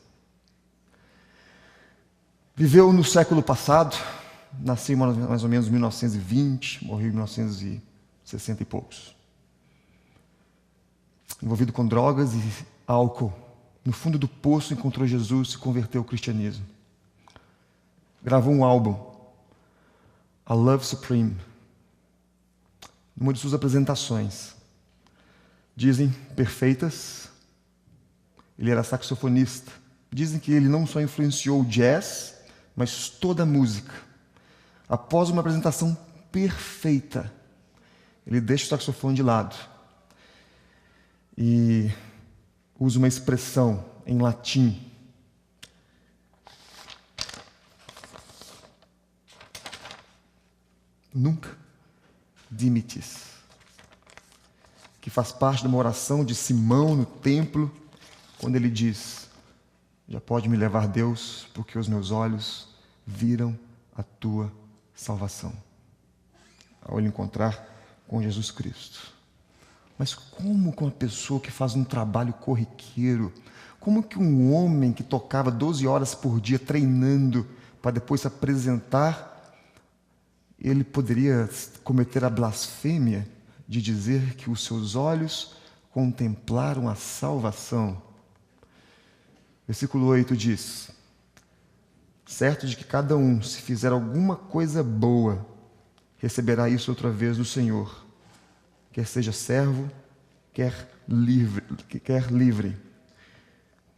Viveu no século passado, nasceu mais ou menos em 1920, morreu em 1960 e poucos. Envolvido com drogas e álcool. No fundo do poço encontrou Jesus e se converteu ao cristianismo. Gravou um álbum, A Love Supreme, numa de suas apresentações. Dizem perfeitas. Ele era saxofonista. Dizem que ele não só influenciou o jazz, mas toda a música. Após uma apresentação perfeita, ele deixa o saxofone de lado e usa uma expressão em latim. Nunca dimitis, que faz parte de uma oração de Simão no templo, quando ele diz: já pode me levar, Deus, porque os meus olhos viram a tua salvação ao ele encontrar com Jesus Cristo. Mas como com uma pessoa que faz um trabalho corriqueiro, como que um homem que tocava 12 horas por dia treinando para depois se apresentar, ele poderia cometer a blasfêmia de dizer que os seus olhos contemplaram a salvação? Versículo 8 diz: certo de que cada um, se fizer alguma coisa boa, receberá isso outra vez do Senhor, quer seja servo, quer livre.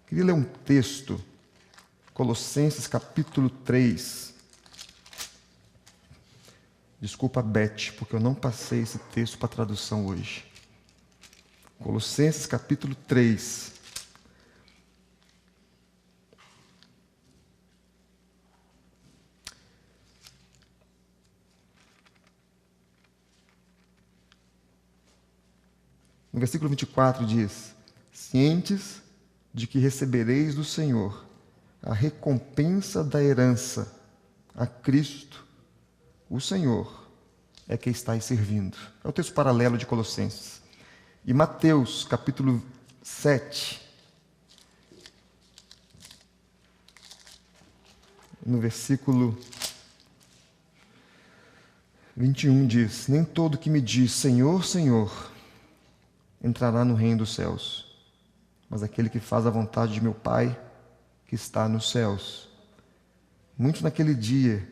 Queria ler um texto, Colossenses capítulo 3. Desculpa, Beth, porque eu não passei esse texto para tradução hoje. Colossenses capítulo 3. No versículo 24 diz: cientes de que recebereis do Senhor a recompensa da herança, a Cristo, o Senhor, é quem estáis servindo. É o texto paralelo de Colossenses. E Mateus, capítulo 7, no versículo 21 diz: nem todo que me diz Senhor, Senhor, entrará no reino dos céus, mas aquele que faz a vontade de meu Pai, que está nos céus. Muitos naquele dia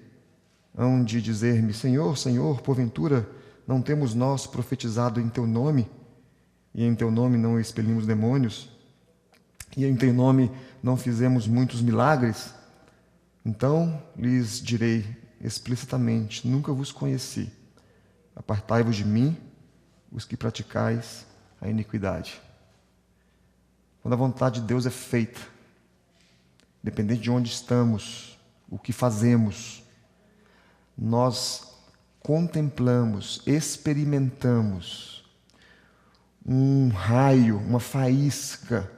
hão de dizer-me: Senhor, Senhor, porventura não temos nós profetizado em Teu nome, e em Teu nome não expelimos demônios, e em Teu nome não fizemos muitos milagres? Então lhes direi explicitamente: nunca vos conheci. Apartai-vos de mim, os que praticais a iniquidade. Quando a vontade de Deus é feita, independente de onde estamos, o que fazemos, nós contemplamos, experimentamos um raio, uma faísca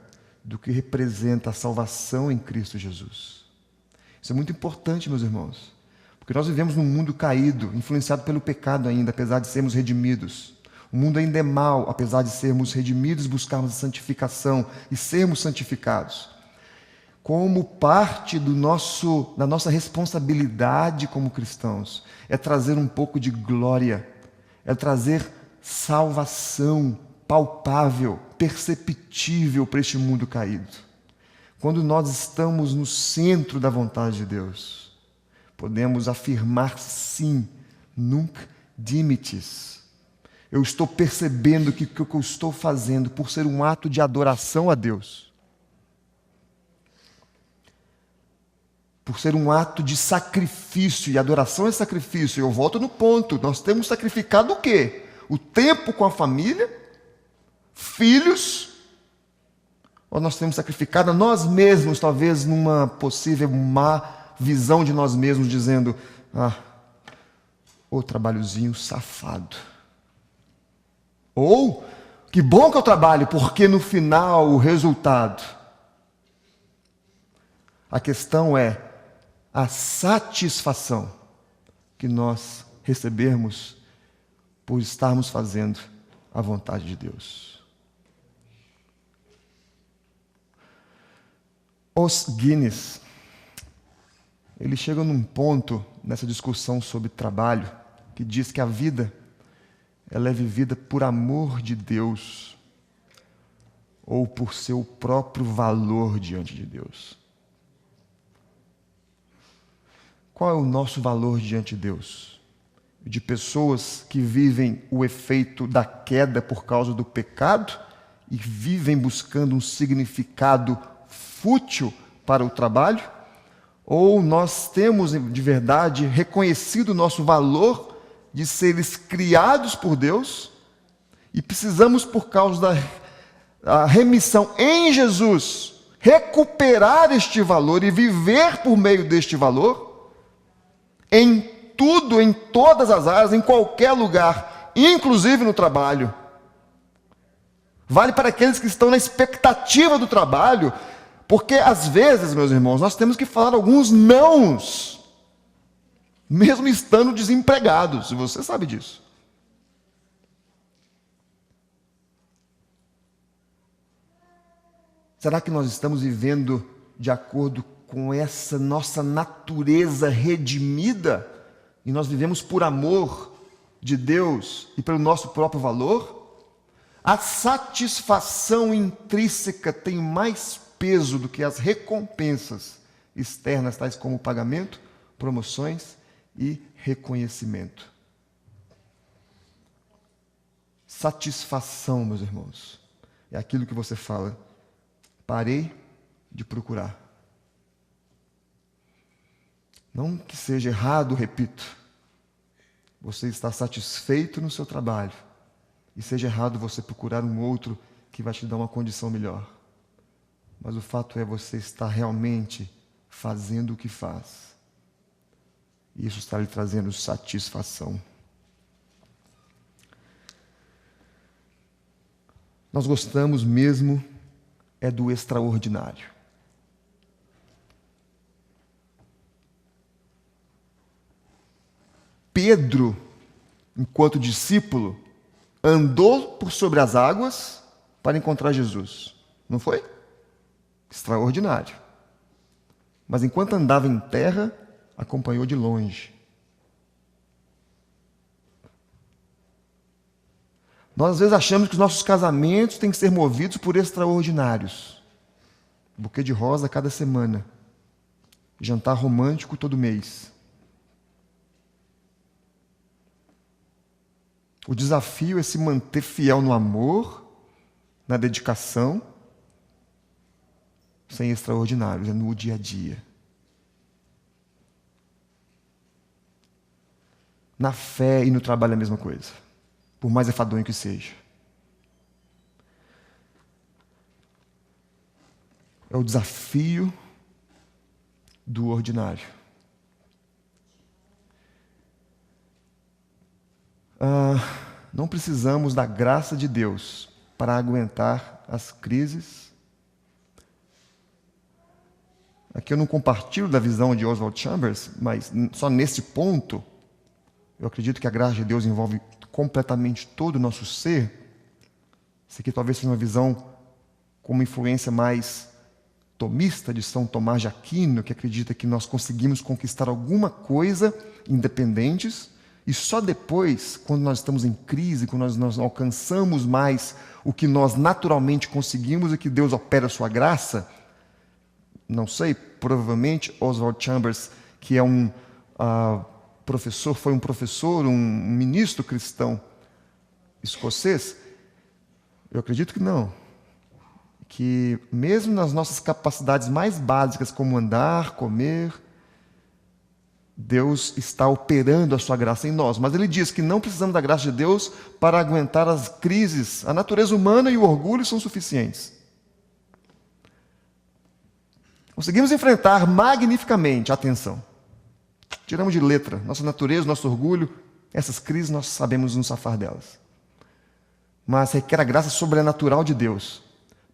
do que representa a salvação em Cristo Jesus. Isso é muito importante, meus irmãos, porque nós vivemos num mundo caído, influenciado pelo pecado ainda, apesar de sermos redimidos. O mundo ainda é mau, apesar de sermos redimidos, buscarmos a santificação e sermos santificados. Como parte da nossa responsabilidade como cristãos, é trazer um pouco de glória, é trazer salvação palpável, perceptível para este mundo caído. Quando nós estamos no centro da vontade de Deus, podemos afirmar sim, nunc dimittis. Eu estou percebendo que o que eu estou fazendo, por ser um ato de adoração a Deus, por ser um ato de sacrifício, e adoração é sacrifício, eu volto no ponto, nós temos sacrificado o quê? O tempo com a família, filhos, ou nós temos sacrificado a nós mesmos, talvez numa possível má visão de nós mesmos, dizendo: ô trabalhozinho safado. Ou, que bom que eu trabalho, porque no final o resultado. A questão é a satisfação que nós recebemos por estarmos fazendo a vontade de Deus. Os Guinness, ele chega num ponto nessa discussão sobre trabalho que diz que a vida ela é vivida por amor de Deus ou por seu próprio valor diante de Deus. Qual é o nosso valor diante de Deus? De pessoas que vivem o efeito da queda por causa do pecado e vivem buscando um significado fútil para o trabalho? Ou nós temos de verdade reconhecido o nosso valor de seres criados por Deus e precisamos, por causa da remissão em Jesus, recuperar este valor e viver por meio deste valor em tudo, em todas as áreas, em qualquer lugar, inclusive no trabalho. Vale para aqueles que estão na expectativa do trabalho, Porque às vezes, meus irmãos, nós temos que falar alguns nãos, mesmo estando desempregados, e você sabe disso. Será que nós estamos vivendo de acordo com essa nossa natureza redimida? E nós vivemos por amor de Deus e pelo nosso próprio valor? A satisfação intrínseca tem mais peso do que as recompensas externas, tais como pagamento, promoções e reconhecimento. Satisfação, meus irmãos, é aquilo que você fala: parei de procurar. Não que seja errado, repito, você está satisfeito no seu trabalho, e seja errado você procurar um outro que vai te dar uma condição melhor. Mas o fato é você estar realmente fazendo o que faz. E isso está lhe trazendo satisfação. Nós gostamos mesmo é do extraordinário. Pedro, enquanto discípulo, andou por sobre as águas para encontrar Jesus. Não foi? Extraordinário. Mas enquanto andava em terra, acompanhou de longe. Nós às vezes achamos que os nossos casamentos têm que ser movidos por extraordinários. Buquê de rosa a cada semana. Jantar romântico todo mês. O desafio é se manter fiel no amor, na dedicação, sem extraordinários, é no dia a dia. Na fé e no trabalho é a mesma coisa, por mais enfadonho que seja. É o desafio do ordinário. Não precisamos da graça de Deus para aguentar as crises. Aqui eu não compartilho da visão de Oswald Chambers, mas só nesse ponto, eu acredito que a graça de Deus envolve completamente todo o nosso ser. Isso aqui talvez seja uma visão com uma influência mais tomista de São Tomás de Aquino, que acredita que nós conseguimos conquistar alguma coisa independentes, e só depois, quando nós estamos em crise, quando nós alcançamos mais o que nós naturalmente conseguimos e que Deus opera a sua graça, não sei, provavelmente Oswald Chambers, que é um professor, foi um professor, um ministro cristão escocês, eu acredito que não. Que mesmo nas nossas capacidades mais básicas, como andar, comer, Deus está operando a sua graça em nós. Mas ele diz que não precisamos da graça de Deus para aguentar as crises. A natureza humana e o orgulho são suficientes. Conseguimos enfrentar magnificamente, atenção, tiramos de letra, nossa natureza, nosso orgulho, essas crises nós sabemos nos safar delas. Mas requer a graça sobrenatural de Deus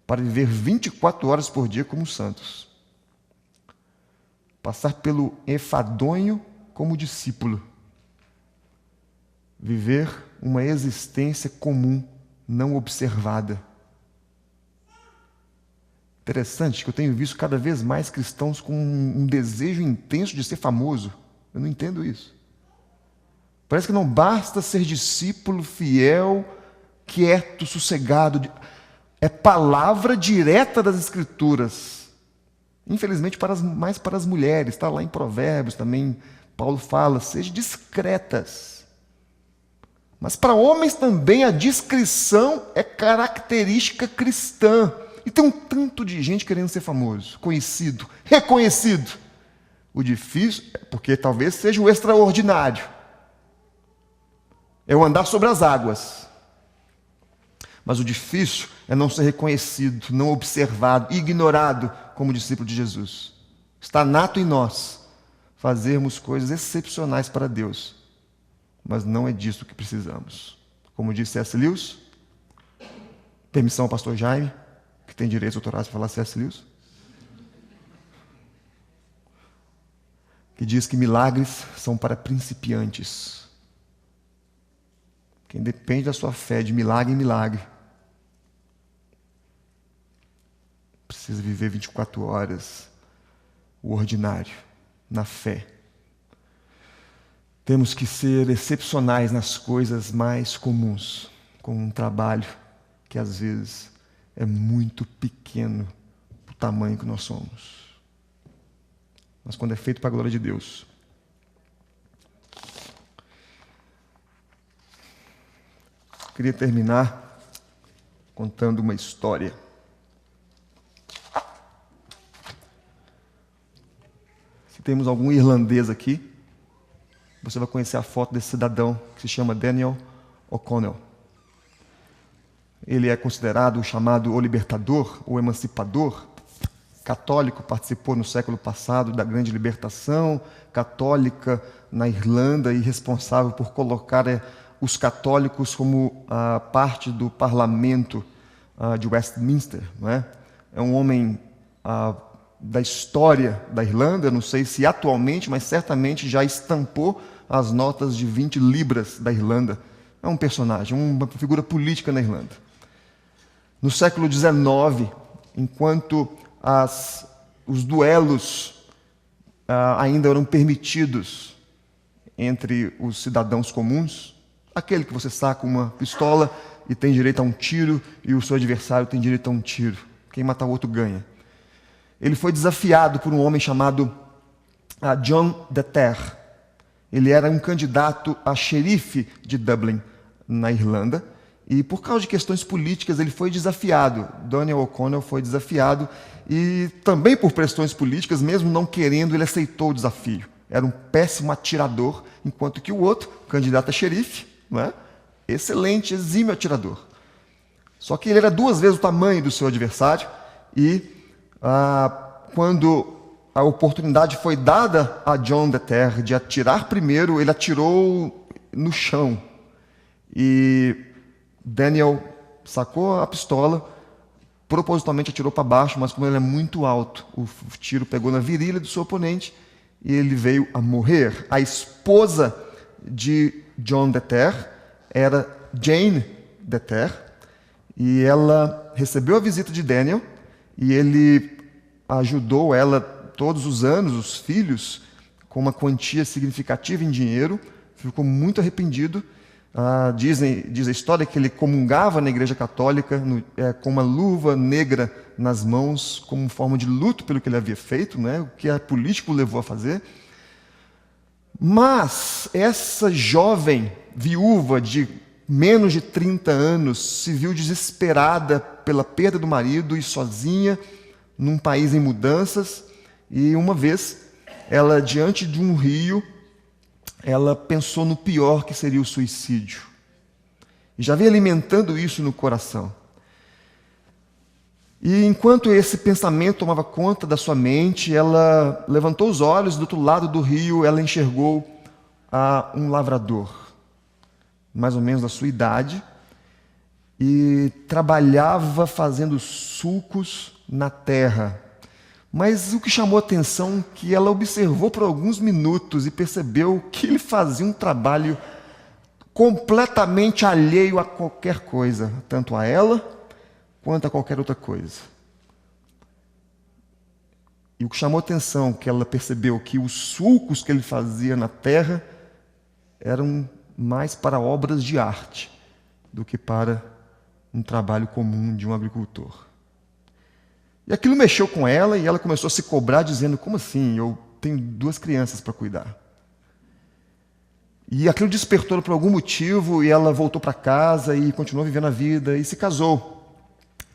para viver 24 horas por dia como santos. Passar pelo enfadonho como discípulo. Viver uma existência comum, não observada. Interessante que eu tenho visto cada vez mais cristãos com um desejo intenso de ser famoso. Eu não entendo isso. Parece que não basta ser discípulo fiel, quieto, sossegado. É palavra direta das Escrituras. Infelizmente, mais para as mulheres. Está lá em Provérbios também, Paulo fala, sejam discretas. Mas para homens também a discrição é característica cristã. E tem um tanto de gente querendo ser famoso, conhecido, reconhecido. O difícil é porque talvez seja o extraordinário. É o andar sobre as águas. Mas o difícil é não ser reconhecido, não observado, ignorado como discípulo de Jesus. Está nato em nós fazermos coisas excepcionais para Deus. Mas não é disso que precisamos. Como disse C.S. Lewis, permissão ao pastor Jaime, que tem direitos autorais para falar C.S. Lewis. que diz que milagres são para principiantes. Quem depende da sua fé de milagre em milagre precisa viver 24 horas o ordinário, na fé. Temos que ser excepcionais nas coisas mais comuns, com um trabalho que às vezes é muito pequeno para o tamanho que nós somos. Mas quando é feito para a glória de Deus. Queria terminar contando uma história. Se temos algum irlandês aqui, você vai conhecer a foto desse cidadão que se chama Daniel O'Connell. Ele é considerado o chamado o libertador, o emancipador. Católico, participou no século passado da grande libertação católica na Irlanda e responsável por colocar os católicos como parte do parlamento de Westminster. Não é? É um homem da história da Irlanda, não sei se atualmente, mas certamente já estampou as notas de 20 libras da Irlanda. É um personagem, uma figura política na Irlanda. No século XIX, enquanto os duelos ainda eram permitidos entre os cidadãos comuns, aquele que você saca uma pistola e tem direito a um tiro, e o seu adversário tem direito a um tiro. Quem matar o outro ganha. Ele foi desafiado por um homem chamado John de Terre. Ele era um candidato a xerife de Dublin, na Irlanda, e por causa de questões políticas ele foi desafiado. Daniel O'Connell foi desafiado, e também por questões políticas, mesmo não querendo, ele aceitou o desafio. Era um péssimo atirador, enquanto que o outro, candidato a xerife, não é? Excelente, exímio atirador. Só que ele era 2 vezes o tamanho do seu adversário, e quando a oportunidade foi dada a John de Terre de atirar primeiro, ele atirou no chão. E Daniel sacou a pistola, propositalmente atirou para baixo, mas como ele é muito alto, o tiro pegou na virilha do seu oponente e ele veio a morrer. A esposa de John de Terre era Jane de Terre, e ela recebeu a visita de Daniel, e ele ajudou ela todos os anos, os filhos, com uma quantia significativa em dinheiro. Ficou muito arrependido. Diz a história que ele comungava na Igreja Católica com uma luva negra nas mãos, como forma de luto pelo que ele havia feito, né? O que a política o levou a fazer. Mas essa jovem viúva de menos de 30 anos se viu desesperada pela perda do marido e sozinha num país em mudanças. E uma vez, ela, diante de um rio, ela pensou no pior, que seria o suicídio. E já vinha alimentando isso no coração. E enquanto esse pensamento tomava conta da sua mente, ela levantou os olhos, do outro lado do rio, ela enxergou um lavrador, mais ou menos da sua idade, e trabalhava fazendo sulcos na terra. Mas o que chamou a atenção é que ela observou por alguns minutos e percebeu que ele fazia um trabalho completamente alheio a qualquer coisa, tanto a ela quanto a qualquer outra coisa. E o que chamou a atenção é que ela percebeu que os sulcos que ele fazia na terra eram mais para obras de arte do que para um trabalho comum de um agricultor. E aquilo mexeu com ela e ela começou a se cobrar, dizendo: como assim? Eu tenho 2 crianças para cuidar. E aquilo despertou por algum motivo e ela voltou para casa e continuou vivendo a vida e se casou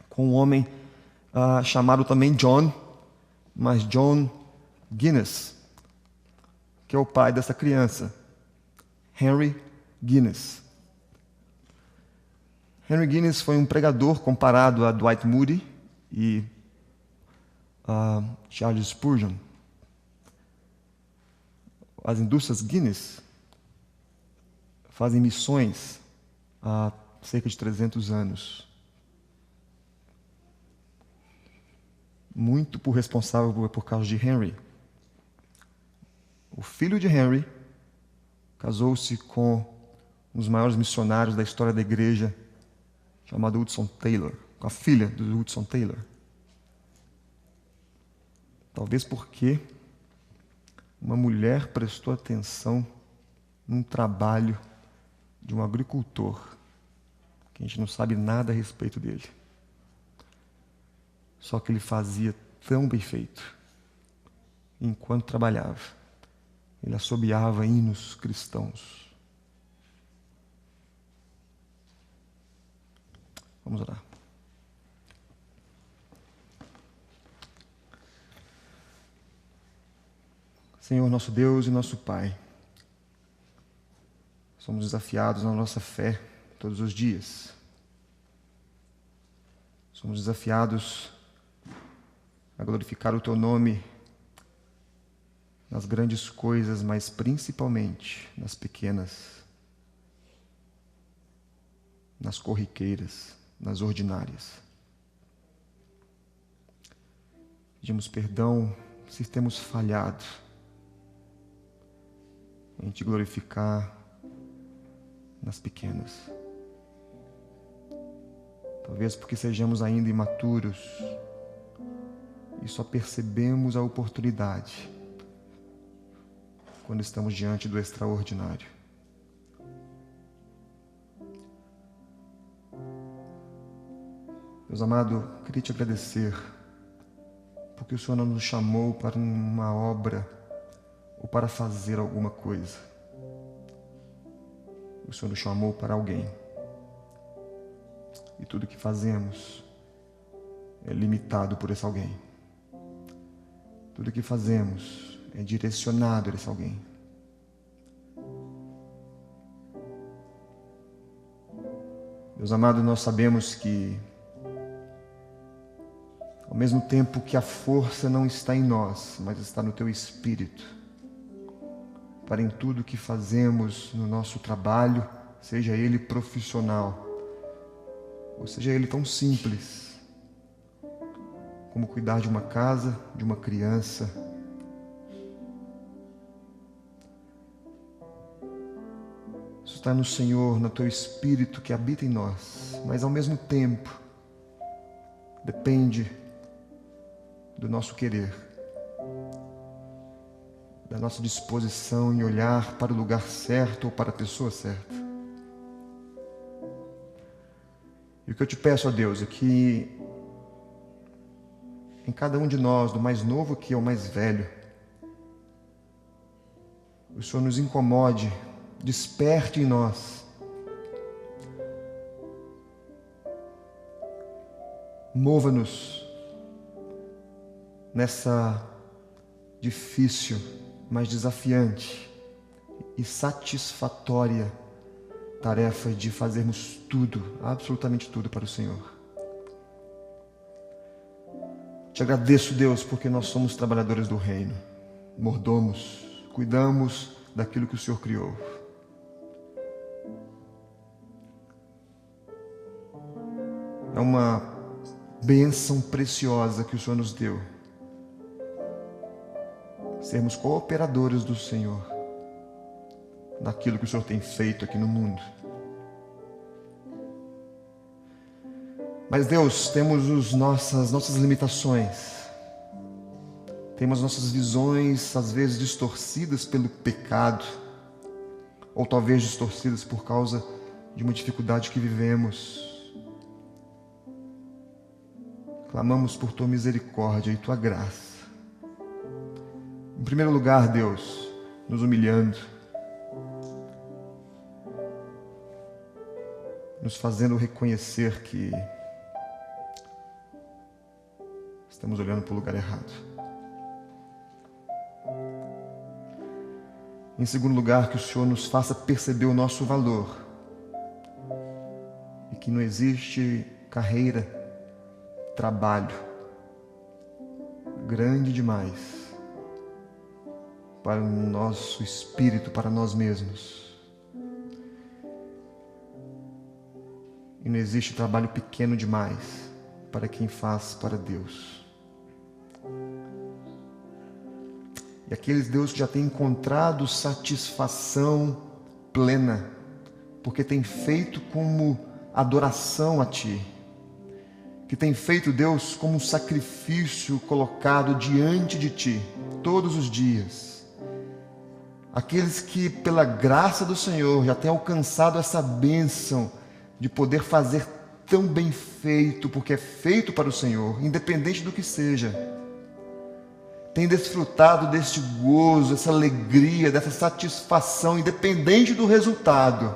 com um homem chamado também John, mas John Guinness, que é o pai dessa criança, Henry Guinness. Henry Guinness foi um pregador comparado a Dwight Moody e Charles Spurgeon. As indústrias Guinness fazem missões há cerca de 300 anos. Muito responsável por causa de Henry. o filho de Henry, casou-se com um dos maiores missionários da história da igreja, chamado Hudson Taylor, com a filha do Hudson Taylor. Talvez porque uma mulher prestou atenção num trabalho de um agricultor, que a gente não sabe nada a respeito dele. Só que ele fazia tão bem feito. Enquanto trabalhava, ele assobiava hinos cristãos. Vamos orar. Senhor, nosso Deus e nosso Pai, somos desafiados na nossa fé todos os dias. Somos desafiados a glorificar o Teu nome nas grandes coisas, mas principalmente nas pequenas, nas corriqueiras, nas ordinárias. Pedimos perdão se temos falhado em Te glorificar nas pequenas. Talvez porque sejamos ainda imaturos e só percebemos a oportunidade quando estamos diante do extraordinário. Deus amado, queria Te agradecer porque o Senhor não nos chamou para uma obra ou para fazer alguma coisa. O Senhor nos chamou para alguém. E tudo que fazemos é limitado por esse alguém. Tudo que fazemos é direcionado a esse alguém. Deus amado, nós sabemos que, ao mesmo tempo que a força não está em nós, mas está no Teu Espírito, para em tudo que fazemos no nosso trabalho, seja ele profissional, ou seja ele tão simples, como cuidar de uma casa, de uma criança, isso está no Senhor, no Teu Espírito que habita em nós, mas ao mesmo tempo depende do nosso querer, da nossa disposição em olhar para o lugar certo ou para a pessoa certa. E o que eu Te peço, ó Deus, é que em cada um de nós, do mais novo que ao mais velho, o Senhor nos incomode, desperte em nós mova-nos nessa difícil, mas desafiante e satisfatória tarefa de fazermos tudo, absolutamente tudo para o Senhor. Te agradeço, Deus, porque nós somos trabalhadores do reino, mordomos, cuidamos daquilo que o Senhor criou. É uma bênção preciosa que o Senhor nos deu, sermos cooperadores do Senhor, daquilo que o Senhor tem feito aqui no mundo. Mas Deus, temos as nossas limitações, temos nossas visões às vezes distorcidas pelo pecado, ou talvez distorcidas por causa de uma dificuldade que vivemos. Clamamos por Tua misericórdia e Tua graça. Em primeiro lugar, Deus, nos humilhando, nos fazendo reconhecer que estamos olhando para o lugar errado. Em segundo lugar, que o Senhor nos faça perceber o nosso valor e que não existe carreira, trabalho grande demais para o nosso espírito, para nós mesmos. E não existe trabalho pequeno demais para quem faz para Deus. E aqueles, Deus, que já têm encontrado satisfação plena, porque tem feito como adoração a Ti, que tem feito, Deus, como um sacrifício colocado diante de Ti todos os dias. Aqueles que, pela graça do Senhor, já têm alcançado essa bênção de poder fazer tão bem feito, porque é feito para o Senhor, independente do que seja. Tem desfrutado deste gozo, essa alegria, dessa satisfação, independente do resultado.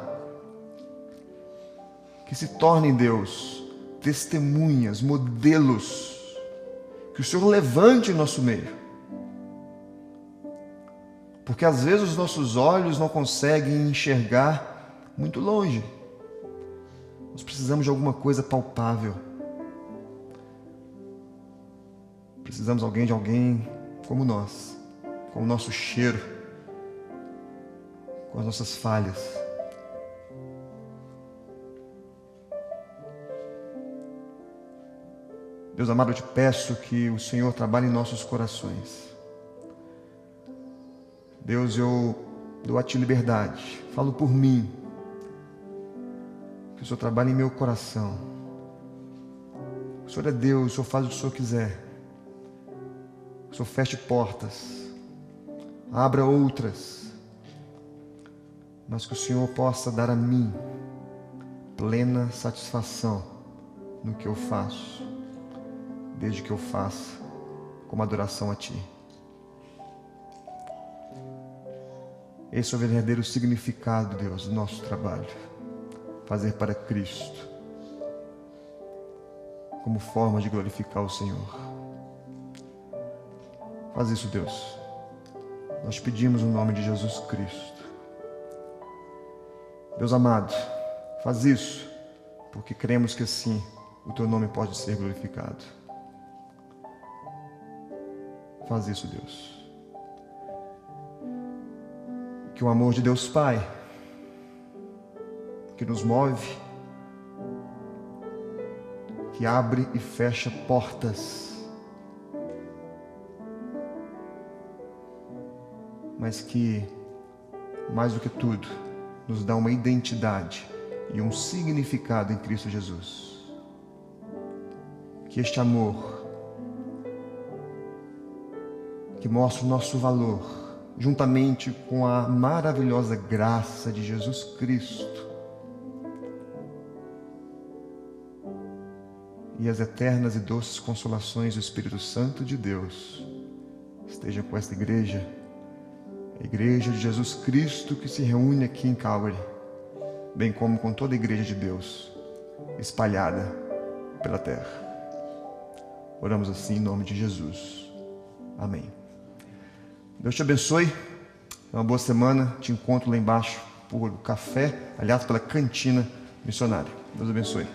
Que se tornem, Deus, testemunhas, modelos, que o Senhor levante em nosso meio. Porque às vezes os nossos olhos não conseguem enxergar muito longe. Nós precisamos de alguma coisa palpável. Precisamos de alguém como nós, com o nosso cheiro, com as nossas falhas. Deus amado, eu te peço que o Senhor trabalhe em nossos corações. Deus, eu dou a Ti liberdade, falo por mim, que o Senhor trabalhe em meu coração. O Senhor é Deus, o Senhor faz o que o Senhor quiser. O Senhor feche portas, abra outras, mas que o Senhor possa dar a mim plena satisfação no que eu faço, desde que eu faça como adoração a Ti. Esse é o verdadeiro significado, Deus, do nosso trabalho. Fazer para Cristo, como forma de glorificar o Senhor. Faz isso, Deus. Nós pedimos no nome de Jesus Cristo. Deus amado, faz isso, porque cremos que assim o Teu nome pode ser glorificado. Faz isso, Deus. Que o amor de Deus Pai, que nos move, que abre e fecha portas, mas que, mais do que tudo, nos dá uma identidade e um significado em Cristo Jesus. Que este amor, que mostra o nosso valor, juntamente com a maravilhosa graça de Jesus Cristo e as eternas e doces consolações do Espírito Santo de Deus, esteja com esta igreja, a igreja de Jesus Cristo que se reúne aqui em Calvary, bem como com toda a igreja de Deus espalhada pela terra. Oramos assim em nome de Jesus. Amém. Deus te abençoe, uma boa semana, te encontro lá embaixo por café, aliás, pela cantina missionária. Deus abençoe.